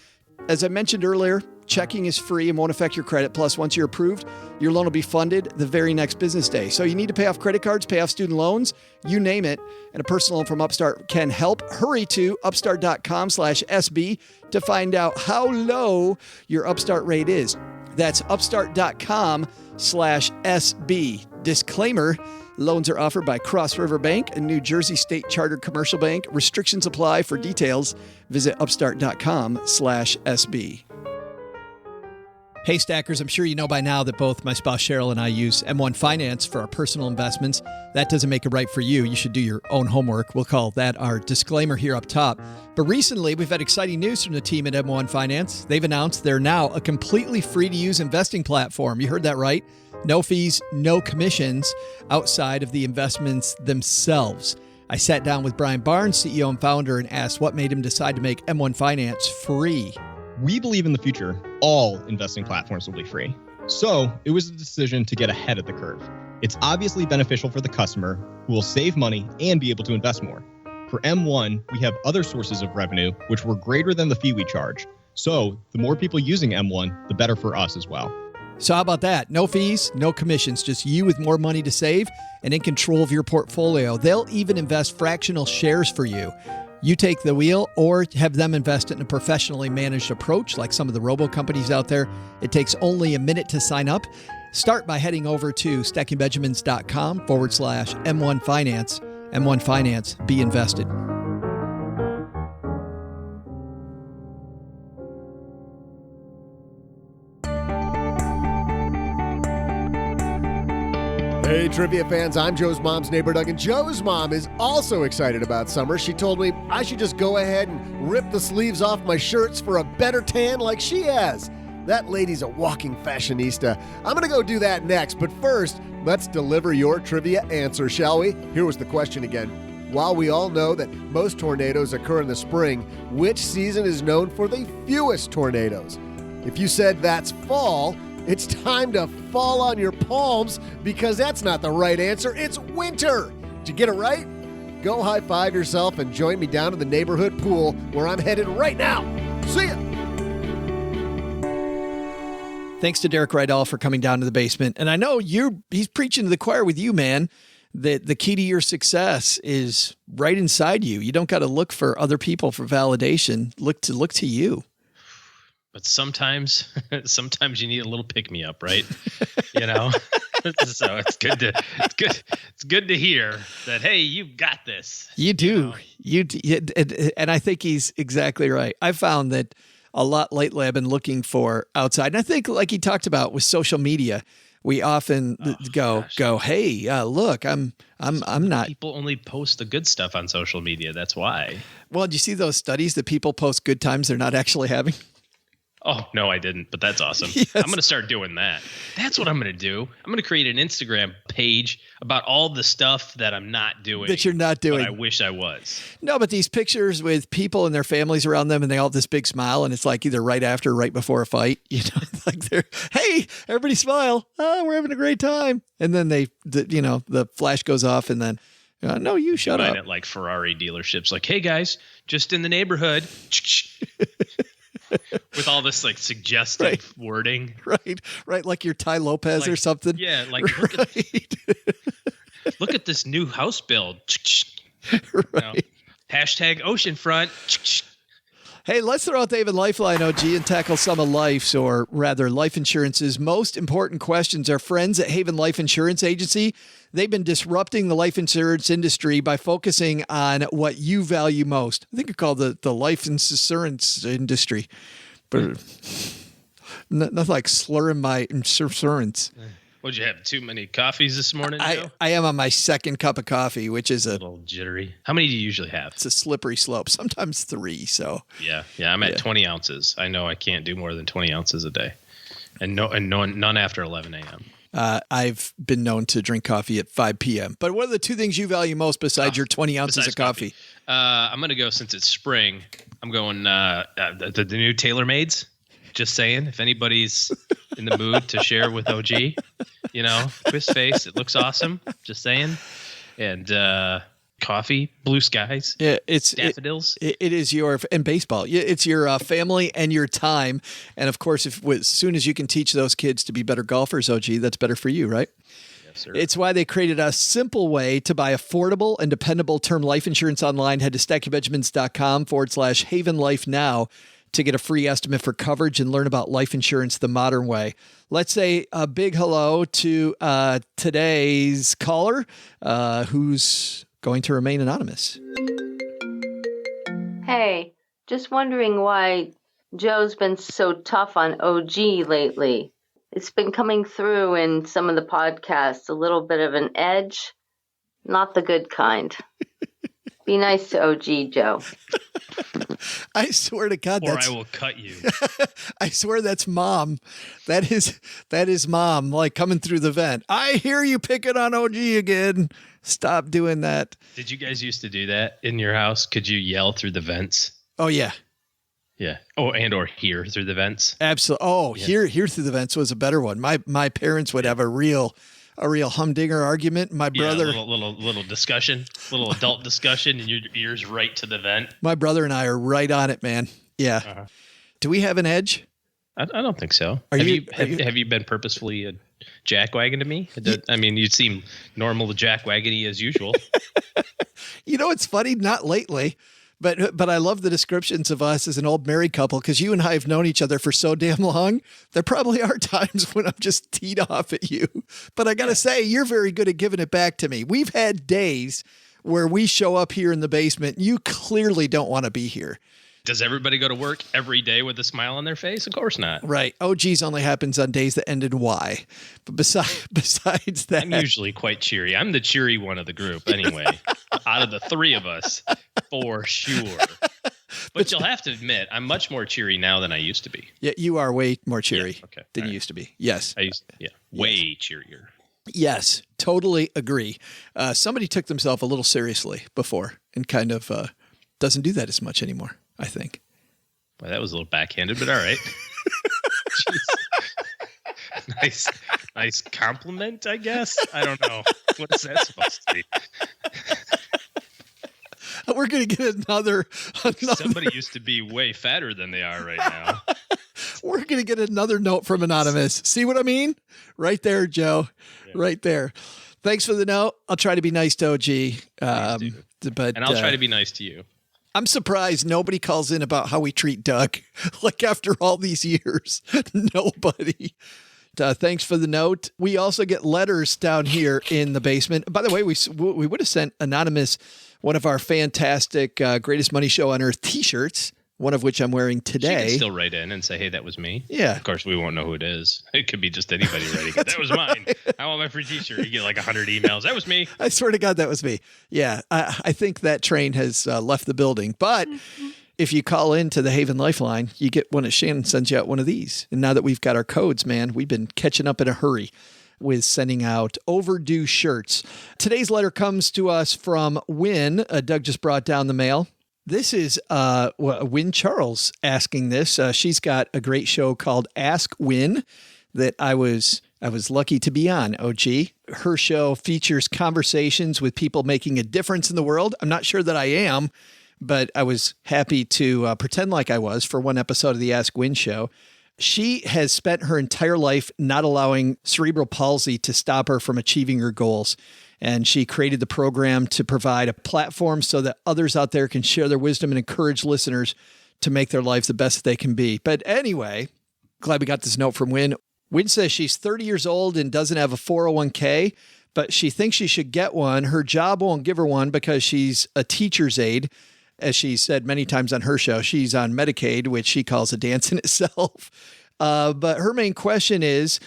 As I mentioned earlier, checking is free and won't affect your credit. Plus, once you're approved, your loan will be funded the very next business day. So you need to pay off credit cards, pay off student loans, you name it, and a personal loan from Upstart can help. Hurry to upstart.com/SB to find out how low your Upstart rate is. That's upstart.com/SB. Disclaimer, loans are offered by Cross River Bank, a New Jersey state chartered commercial bank. Restrictions apply. For details, visit upstart.com/SB. Hey, Stackers, I'm sure you know by now that both my spouse Cheryl and I use M1 Finance for our personal investments. That doesn't make it right for you. You should do your own homework. We'll call that our disclaimer here up top. But recently, we've had exciting news from the team at M1 Finance. They've announced they're now a completely free-to-use investing platform. You heard that right. No fees, no commissions outside of the investments themselves. I sat down with Brian Barnes, CEO and founder, and asked what made him decide to make M1 Finance free. We believe in the future, all investing platforms will be free. So it was a decision to get ahead of the curve. It's obviously beneficial for the customer who will save money and be able to invest more. For M1, we have other sources of revenue, which were greater than the fee we charge. So the more people using M1, the better for us as well. So how about that? No fees, no commissions, just you with more money to save and in control of your portfolio. They'll even invest fractional shares for you. You take the wheel or have them invest in a professionally managed approach like some of the robo companies out there. It takes only a minute to sign up. Start by heading over to stackingbenjamins.com/M1 Finance. M1 Finance. Be invested. Hey, trivia fans, I'm Joe's mom's neighbor, Doug, and Joe's mom is also excited about summer. She told me I should just go ahead and rip the sleeves off my shirts for a better tan like she has. That lady's a walking fashionista. I'm going to go do that next, but first, let's deliver your trivia answer, shall we? Here was the question again. While we all know that most tornadoes occur in the spring, which season is known for the fewest tornadoes? If you said that's fall, it's time to fall on your palms because that's not the right answer. It's winter. Did you get it right? Go high five yourself and join me down in the neighborhood pool where I'm headed right now. See ya. Thanks to Derek Rydall for coming down to the basement. And I know he's preaching to the choir with you, man, that the key to your success is right inside you. You don't got to look for other people for validation. Look to you. But sometimes you need a little pick me up, right? You know, so it's good to hear that. Hey, you've got this. You do. And I think he's exactly right. I found that a lot lately. I've been looking for outside, and I think, like he talked about with social media, we often go, hey, look, I'm not. People only post the good stuff on social media. That's why. Well, do you see those studies that people post good times they're not actually having? Oh, no, I didn't, but that's awesome. Yes. I'm going to start doing that. That's what I'm going to do. I'm going to create an Instagram page about all the stuff that I'm not doing. That you're not doing. But I wish I was. No, but these pictures with people and their families around them and they all have this big smile and it's like either right after or right before a fight. You know, like they're, hey, everybody smile. Oh, we're having a great time. And then the flash goes off and then, no, you shut up. At like Ferrari dealerships, like, hey, guys, just in the neighborhood. With all this like suggestive wording. Right. Like you're Ty Lopez or something. Yeah. Like, look at this new house build. Right. Hashtag oceanfront. Hey, let's throw out the Haven Lifeline, OG, and tackle some of life's, or rather life insurance's most important questions. Our friends at Haven Life Insurance Agency, they've been disrupting the life insurance industry by focusing on what you value most. I think it's called the life insurance industry, but nothing like slurring my insurance. What'd you have? Too many coffees this morning? I am on my second cup of coffee, which is a little jittery. How many do you usually have? It's a slippery slope. Sometimes 3. So yeah. I'm at 20 ounces. I know I can't do more than 20 ounces a day, and none after 11 a.m. I've been known to drink coffee at 5 p.m. But what are the 2 things you value most besides your 20 ounces of coffee? I'm going to go, since it's spring, I'm going the new TaylorMades. Just saying, if anybody's in the mood to share with OG, twist face, it looks awesome. Just saying. And coffee, blue skies, it's daffodils. It is and baseball. It's your family and your time. And of course, as soon as you can teach those kids to be better golfers, OG, that's better for you, right? Yes, sir. It's why they created a simple way to buy affordable and dependable term life insurance online. Head to stackingbenjamins.com/Haven Life now to get a free estimate for coverage and learn about life insurance the modern way. Let's say a big hello to today's caller, who's going to remain anonymous. Hey, just wondering why Joe's been so tough on OG lately. It's been coming through in some of the podcasts, a little bit of an edge, not the good kind. Be nice to OG, Joe. I swear to God, I will cut you. I swear that's mom. That is mom, like coming through the vent. I hear you picking on OG again. Stop doing that. Did you guys used to do that in your house? Could you yell through the vents? Oh yeah. Yeah. Oh, or hear through the vents. Absolutely. Oh, yeah. Hear through the vents was a better one. My parents would have a real humdinger argument. My brother, little discussion, little adult discussion, and your ears right to the vent. My brother and I are right on it, man. Yeah. Uh-huh. Do we have an edge? I don't think so. Have you been purposefully jackwagon to me? I mean, you seem normal to jackwagony as usual. It's funny. Not lately. But I love the descriptions of us as an old married couple, because you and I have known each other for so damn long. There probably are times when I'm just teed off at you. But I got to say, you're very good at giving it back to me. We've had days where we show up here in the basement. You clearly don't want to be here. Does everybody go to work every day with a smile on their face? Of course not. Right. OGs only happens on days that end in Y. But besides that. I'm usually quite cheery. I'm the cheery one of the group anyway, out of the three of us, for sure. But you'll have to admit, I'm much more cheery now than I used to be. Yeah, you are way more cheery than you right. used to be. Yes. Way cheerier. Yes, totally agree. Somebody took themselves a little seriously before and kind of doesn't do that as much anymore, I think. Well, that was a little backhanded, but all right. Nice compliment, I guess. I don't know. What is that supposed to be? We're going to get another. Somebody used to be way fatter than they are right now. We're going to get another note from Anonymous. See what I mean? Right there, Joe. Yeah. Right there. Thanks for the note. I'll try to be nice to OG. And I'll try to be nice to you. I'm surprised nobody calls in about how we treat Doug. Like after all these years, nobody. Thanks for the note. We also get letters down here in the basement. By the way, we would have sent Anonymous one of our fantastic Greatest Money Show on Earth t-shirts, one of which I'm wearing today. She can still write in and say, hey, that was me. Yeah. Of course, we won't know who it is. It could be just anybody writing it. That was mine. I want my free t-shirt. You get like 100 emails. That was me. I swear to God, that was me. Yeah. I think that train has left the building. But if you call into the Haven Lifeline, you get one of Shannon sends you out one of these. And now that we've got our codes, man, we've been catching up in a hurry with sending out overdue shirts. Today's letter comes to us from Wynn. Doug just brought down the mail. This is Wynn Charles asking this. She's got a great show called Ask Wynn that I was lucky to be on, OG. Her show features conversations with people making a difference in the world. I'm not sure that I am, but I was happy to pretend like I was for one episode of the Ask Wynn show. She has spent her entire life not allowing cerebral palsy to stop her from achieving her goals. And she created the program to provide a platform so that others out there can share their wisdom and encourage listeners to make their lives the best they can be. But anyway, glad we got this note from Wynn. Wynn says she's 30 years old and doesn't have a 401k, but she thinks she should get one. Her job won't give her one because she's a teacher's aide. As she said many times on her show, she's on Medicaid, which she calls a dance in itself. But her main question is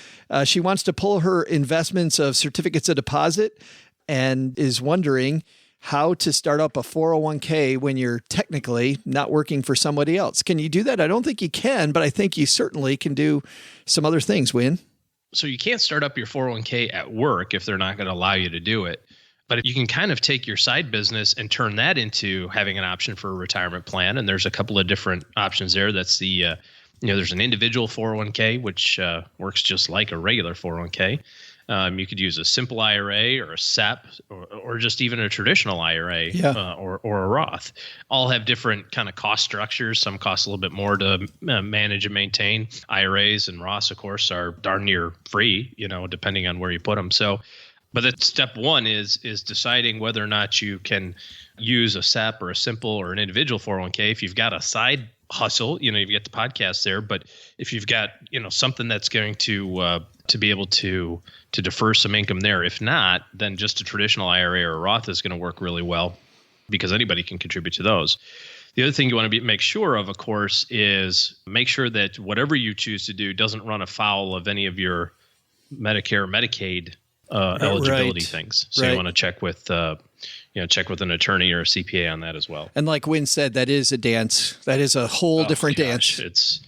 she wants to pull her investments of certificates of deposit and is wondering how to start up a 401k when you're technically not working for somebody else. Can you do that? I don't think you can, but I think you certainly can do some other things, Wynn. So you can't start up your 401k at work if they're not going to allow you to do it. But you can kind of take your side business and turn that into having an option for a retirement plan. And there's a couple of different options there. That's the, there's an individual 401k, which works just like a regular 401k. You could use a simple IRA or a SEP or just even a traditional IRA or a Roth. All have different kind of cost structures. Some cost a little bit more to manage and maintain. IRAs and Roths, of course, are darn near free, depending on where you put them. So, but that's step one is deciding whether or not you can use a SEP or a simple or an individual 401k. If you've got a side hustle, you've got the podcast there, but if you've got, something that's going to be able to defer some income there, if not, then just a traditional IRA or a Roth is going to work really well because anybody can contribute to those. The other thing you want to make sure of course, is make sure that whatever you choose to do doesn't run afoul of any of your Medicare or Medicaid eligibility things. So you want to check with an attorney or a CPA on that as well. And like Wynn said, that is a dance. That is a whole different dance.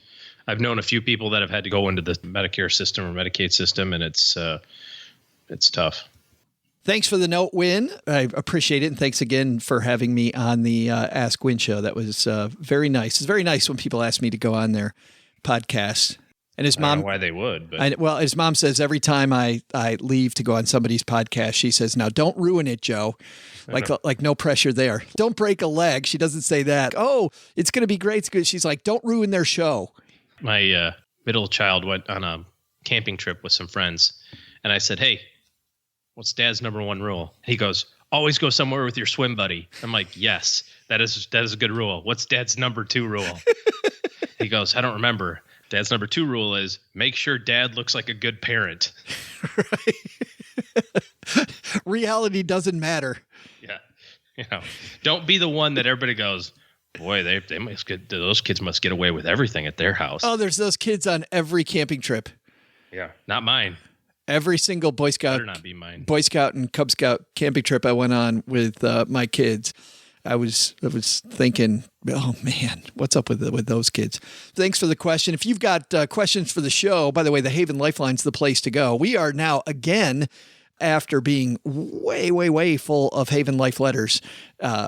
I've known a few people that have had to go into the Medicare system or Medicaid system, and it's tough. Thanks for the note, Wynn. I appreciate it. And thanks again for having me on the Ask Wynn show. That was very nice. It's very nice when people ask me to go on their podcast. And his mom, I don't know why they would, but his mom says every time I leave to go on somebody's podcast, she says, "Now don't ruin it, Joe." Like no pressure there. Don't break a leg. She doesn't say that. Oh, it's going to be great. It's good. She's like, don't ruin their show. My middle child went on a camping trip with some friends, and I said, "Hey, what's Dad's number one rule?" He goes, "Always go somewhere with your swim buddy." I'm like, "Yes, that is a good rule. What's Dad's number 2 rule?" He goes, "I don't remember." Dad's number 2 rule is make sure Dad looks like a good parent. Right. Reality doesn't matter. Yeah. Don't be the one that everybody goes, boy, those kids must get away with everything at their house. Oh, there's those kids on every camping trip. Yeah, not mine. Every single Boy Scout, Better not be mine. Boy Scout and Cub Scout camping trip I went on with my kids, I was thinking, oh man, what's up with those kids? Thanks for the question. If you've got questions for the show, by the way, the Haven Lifeline's the place to go. We are now again, after being way full of Haven Life letters,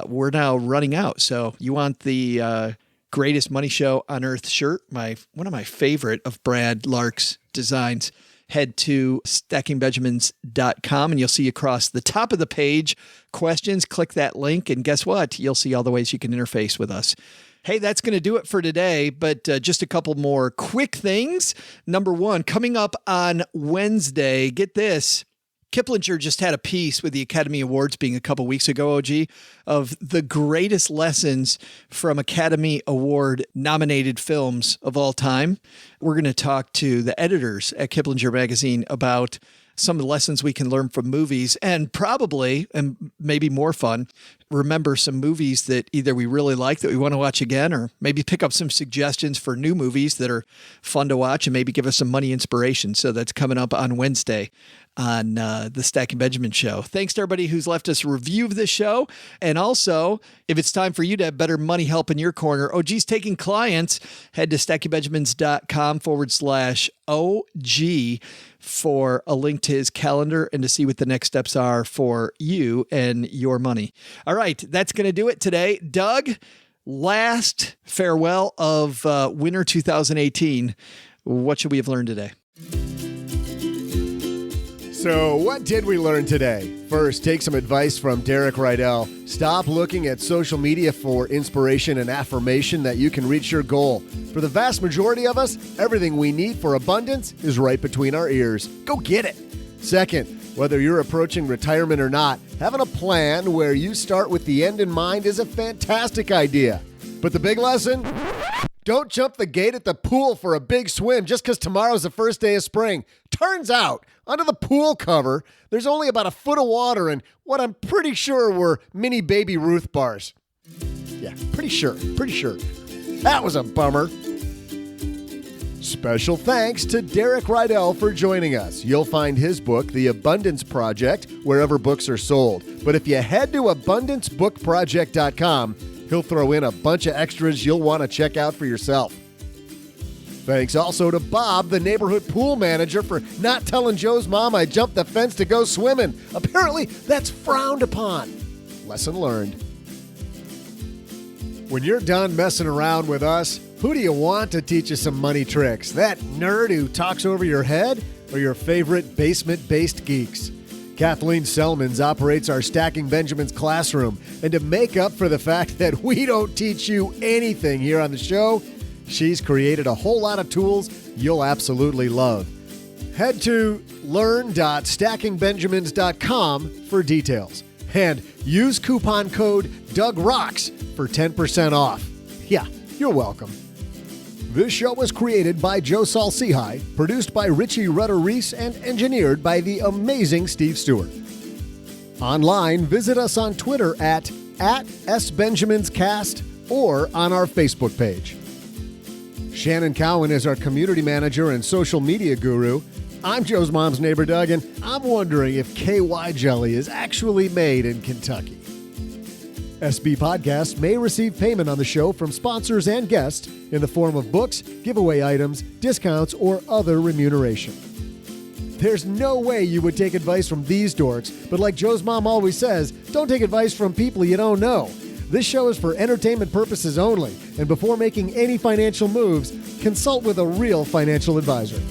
we're now running out. So you want the greatest money show on earth shirt? One of my favorite of Brad Lark's designs. Head to stackingbenjamins.com and you'll see across the top of the page questions. Click that link and guess what? You'll see all the ways you can interface with us. Hey, that's going to do it for today, but just a couple more quick things. Number one, coming up on Wednesday, get this. Kiplinger just had a piece with the Academy Awards being a couple weeks ago, OG, of the greatest lessons from Academy Award nominated films of all time. We're going to talk to the editors at Kiplinger Magazine about some of the lessons we can learn from movies and probably, and maybe more fun, remember some movies that either we really like that we want to watch again, or maybe pick up some suggestions for new movies that are fun to watch and maybe give us some money inspiration. So that's coming up on Wednesday on the Stacking Benjamin Show. Thanks to everybody who's left us a review of the show. And also, if it's time for you to have better money help in your corner, OG's taking clients. Head to stackingbenjamins.com/OG for a link to his calendar and to see what the next steps are for you and your money. All right, that's going to do it today. Doug, last farewell of winter 2018. What should we have learned today? So what did we learn today? First, take some advice from Derek Rydall. Stop looking at social media for inspiration and affirmation that you can reach your goal. For the vast majority of us, everything we need for abundance is right between our ears. Go get it. Second, whether you're approaching retirement or not, having a plan where you start with the end in mind is a fantastic idea. But the big lesson? Don't jump the gate at the pool for a big swim just because tomorrow's the first day of spring. Turns out, under the pool cover, there's only about a foot of water and what I'm pretty sure were mini Baby Ruth bars. Yeah, pretty sure. That was a bummer. Special thanks to Derek Rydall for joining us. You'll find his book, The Abundance Project, wherever books are sold. But if you head to abundancebookproject.com, he'll throw in a bunch of extras you'll want to check out for yourself. Thanks also to Bob, the neighborhood pool manager, for not telling Joe's mom I jumped the fence to go swimming. Apparently, that's frowned upon. Lesson learned. When you're done messing around with us, who do you want to teach you some money tricks? That nerd who talks over your head or your favorite basement-based geeks? Kathleen Selmans operates our Stacking Benjamins classroom, and to make up for the fact that we don't teach you anything here on the show, she's created a whole lot of tools you'll absolutely love. Head to learn.stackingbenjamins.com for details, and use coupon code DougRocks for 10% off. Yeah, you're welcome. This show was created by Joe Salsihai, produced by Richie Rutter-Reese, and engineered by the amazing Steve Stewart. Online, visit us on Twitter at @SBenjaminsCast or on our Facebook page. Shannon Cowan is our community manager and social media guru. I'm Joe's mom's neighbor, Doug, and I'm wondering if KY jelly is actually made in Kentucky. SB Podcasts may receive payment on the show from sponsors and guests in the form of books, giveaway items, discounts, or other remuneration. There's no way you would take advice from these dorks, but like Joe's mom always says, don't take advice from people you don't know. This show is for entertainment purposes only, and before making any financial moves, consult with a real financial advisor.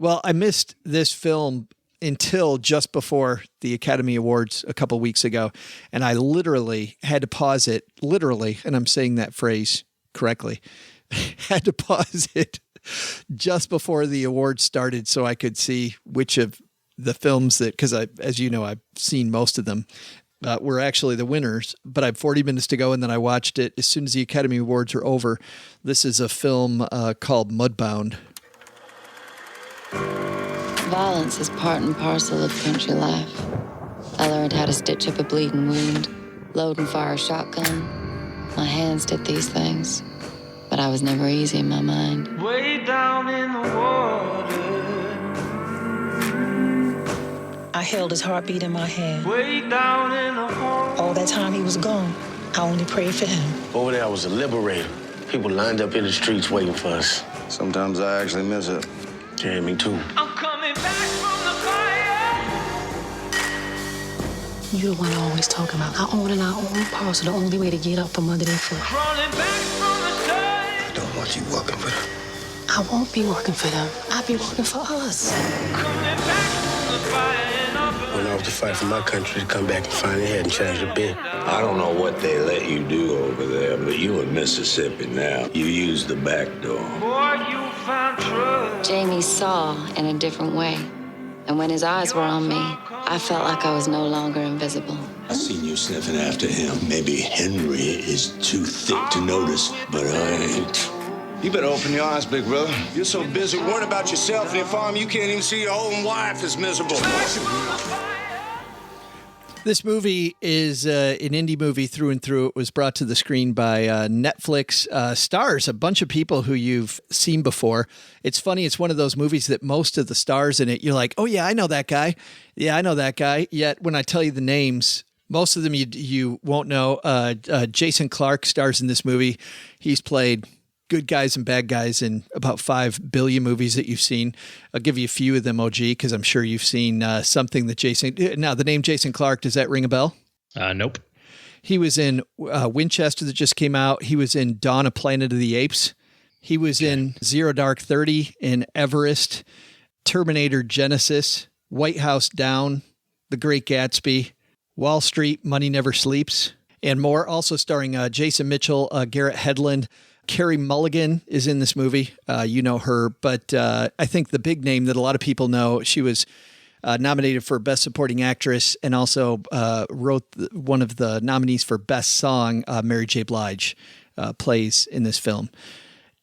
Well, I missed this film until just before the Academy Awards a couple weeks ago, and I literally had to pause it, and I'm saying that phrase correctly, had to pause it just before the awards started so I could see which of the films that, because as you know, I've seen most of them, were actually the winners, but I have 40 minutes to go, and then I watched it as soon as the Academy Awards were over. This is a film called Mudbound. Violence is part and parcel of country life. I learned how to stitch up a bleeding wound, load and fire a shotgun. My hands did these things, but I was never easy in my mind. Way down in the water, I held his heartbeat in my hand. way down in the hole. All that time he was gone, I only prayed for him. Over there, I was a liberator. People lined up in the streets waiting for us. Sometimes I actually miss it. Yeah, me too. I'm coming back from the fire. You the one always talking about our own and our own parcel, the only way to get up from under their foot. Crawling back from the sky. I don't want you working for them. I won't be working for them. I'll be working for us. Coming back from the fire. Went off to fight for my country to come back and finally hadn't changed a bit. I don't know what they let you do over there, but you in Mississippi now. You use the back door. Boy, you found trust. Jamie saw in a different way. And when his eyes were on me, I felt like I was no longer invisible. I seen you sniffing after him. Maybe Henry is too thick to notice, but I ain't. You better open your eyes, big brother. You're so busy worrying about yourself and your farm, you can't even see your own wife is miserable. This movie is an indie movie through and through. It was brought to the screen by Netflix. Stars a bunch of people who you've seen before. It's funny. It's one of those movies that most of the stars in it, you're like, oh, yeah, I know that guy. Yeah, I know that guy. Yet when I tell you the names, most of them you won't know. Jason Clarke stars in this movie. He's played good guys and bad guys in about 5 billion movies that you've seen. I'll give you a few of them, OG, because I'm sure you've seen something that Jason... Now, the name Jason Clarke, does that ring a bell? Nope. He was in Winchester that just came out. He was in Dawn of Planet of the Apes. He was in Zero Dark 30, in Everest, Terminator Genesis, White House Down, The Great Gatsby, Wall Street, Money Never Sleeps, and more. Also starring Jason Mitchell, Garrett Hedlund. Carey Mulligan is in this movie. You know her, but I think the big name that a lot of people know, she was nominated for Best Supporting Actress and also wrote one of the nominees for Best Song. Mary J. Blige plays in this film.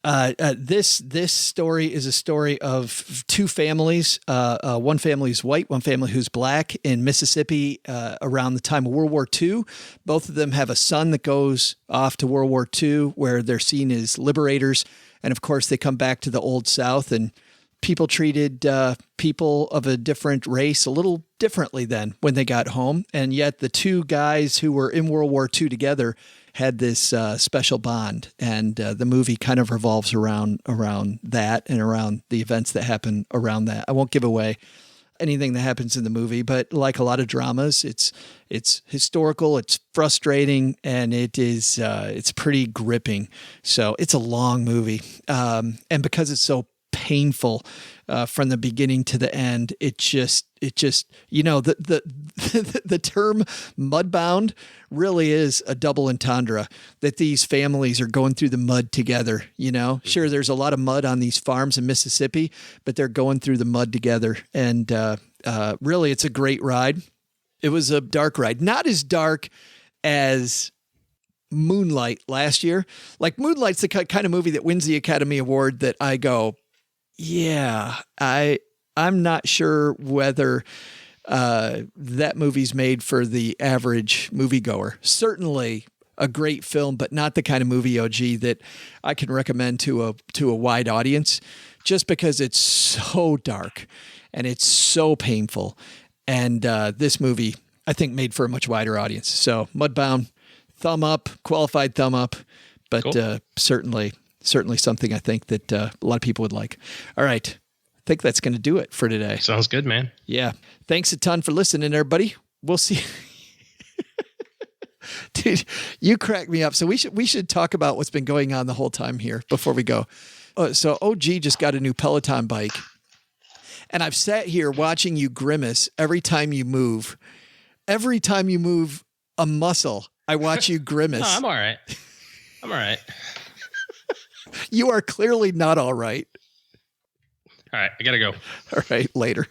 This story is a story of two families. One family is white, one family who's black in Mississippi around the time of World War II. Both of them have a son that goes off to World War II where they're seen as liberators. And of course, they come back to the Old South, and people treated people of a different race a little differently then when they got home. And yet the two guys who were in World War II together had this special bond, and the movie kind of revolves around that and around the events that happen around that. I won't give away anything that happens in the movie, but like a lot of dramas, it's historical, it's frustrating, and it's pretty gripping. So it's a long movie, and because it's so painful from the beginning to the end, it just the term mudbound really is a double entendre, that these families are going through the mud together. Sure, there's a lot of mud on these farms in Mississippi, but they're going through the mud together, and really it's a great ride. It was a dark ride, not as dark as Moonlight last year. Like, Moonlight's the kind of movie that wins the Academy Award that I go, yeah, I'm not sure whether that movie's made for the average moviegoer. Certainly a great film, but not the kind of movie, OG, that I can recommend to a wide audience, just because it's so dark and it's so painful. And this movie, I think, made for a much wider audience. So Mudbound, thumb up, qualified thumb up, but cool. Certainly something I think that a lot of people would like. All right. I think that's going to do it for today. Sounds good, man. Yeah. Thanks a ton for listening, everybody. We'll see. Dude, you crack me up. So we should talk about what's been going on the whole time here before we go. So OG just got a new Peloton bike, And I've sat here watching you grimace every time you move. Every time you move a muscle, I watch you grimace. No, I'm all right. I'm all right. You are clearly not all right. All right, I gotta go. All right, later.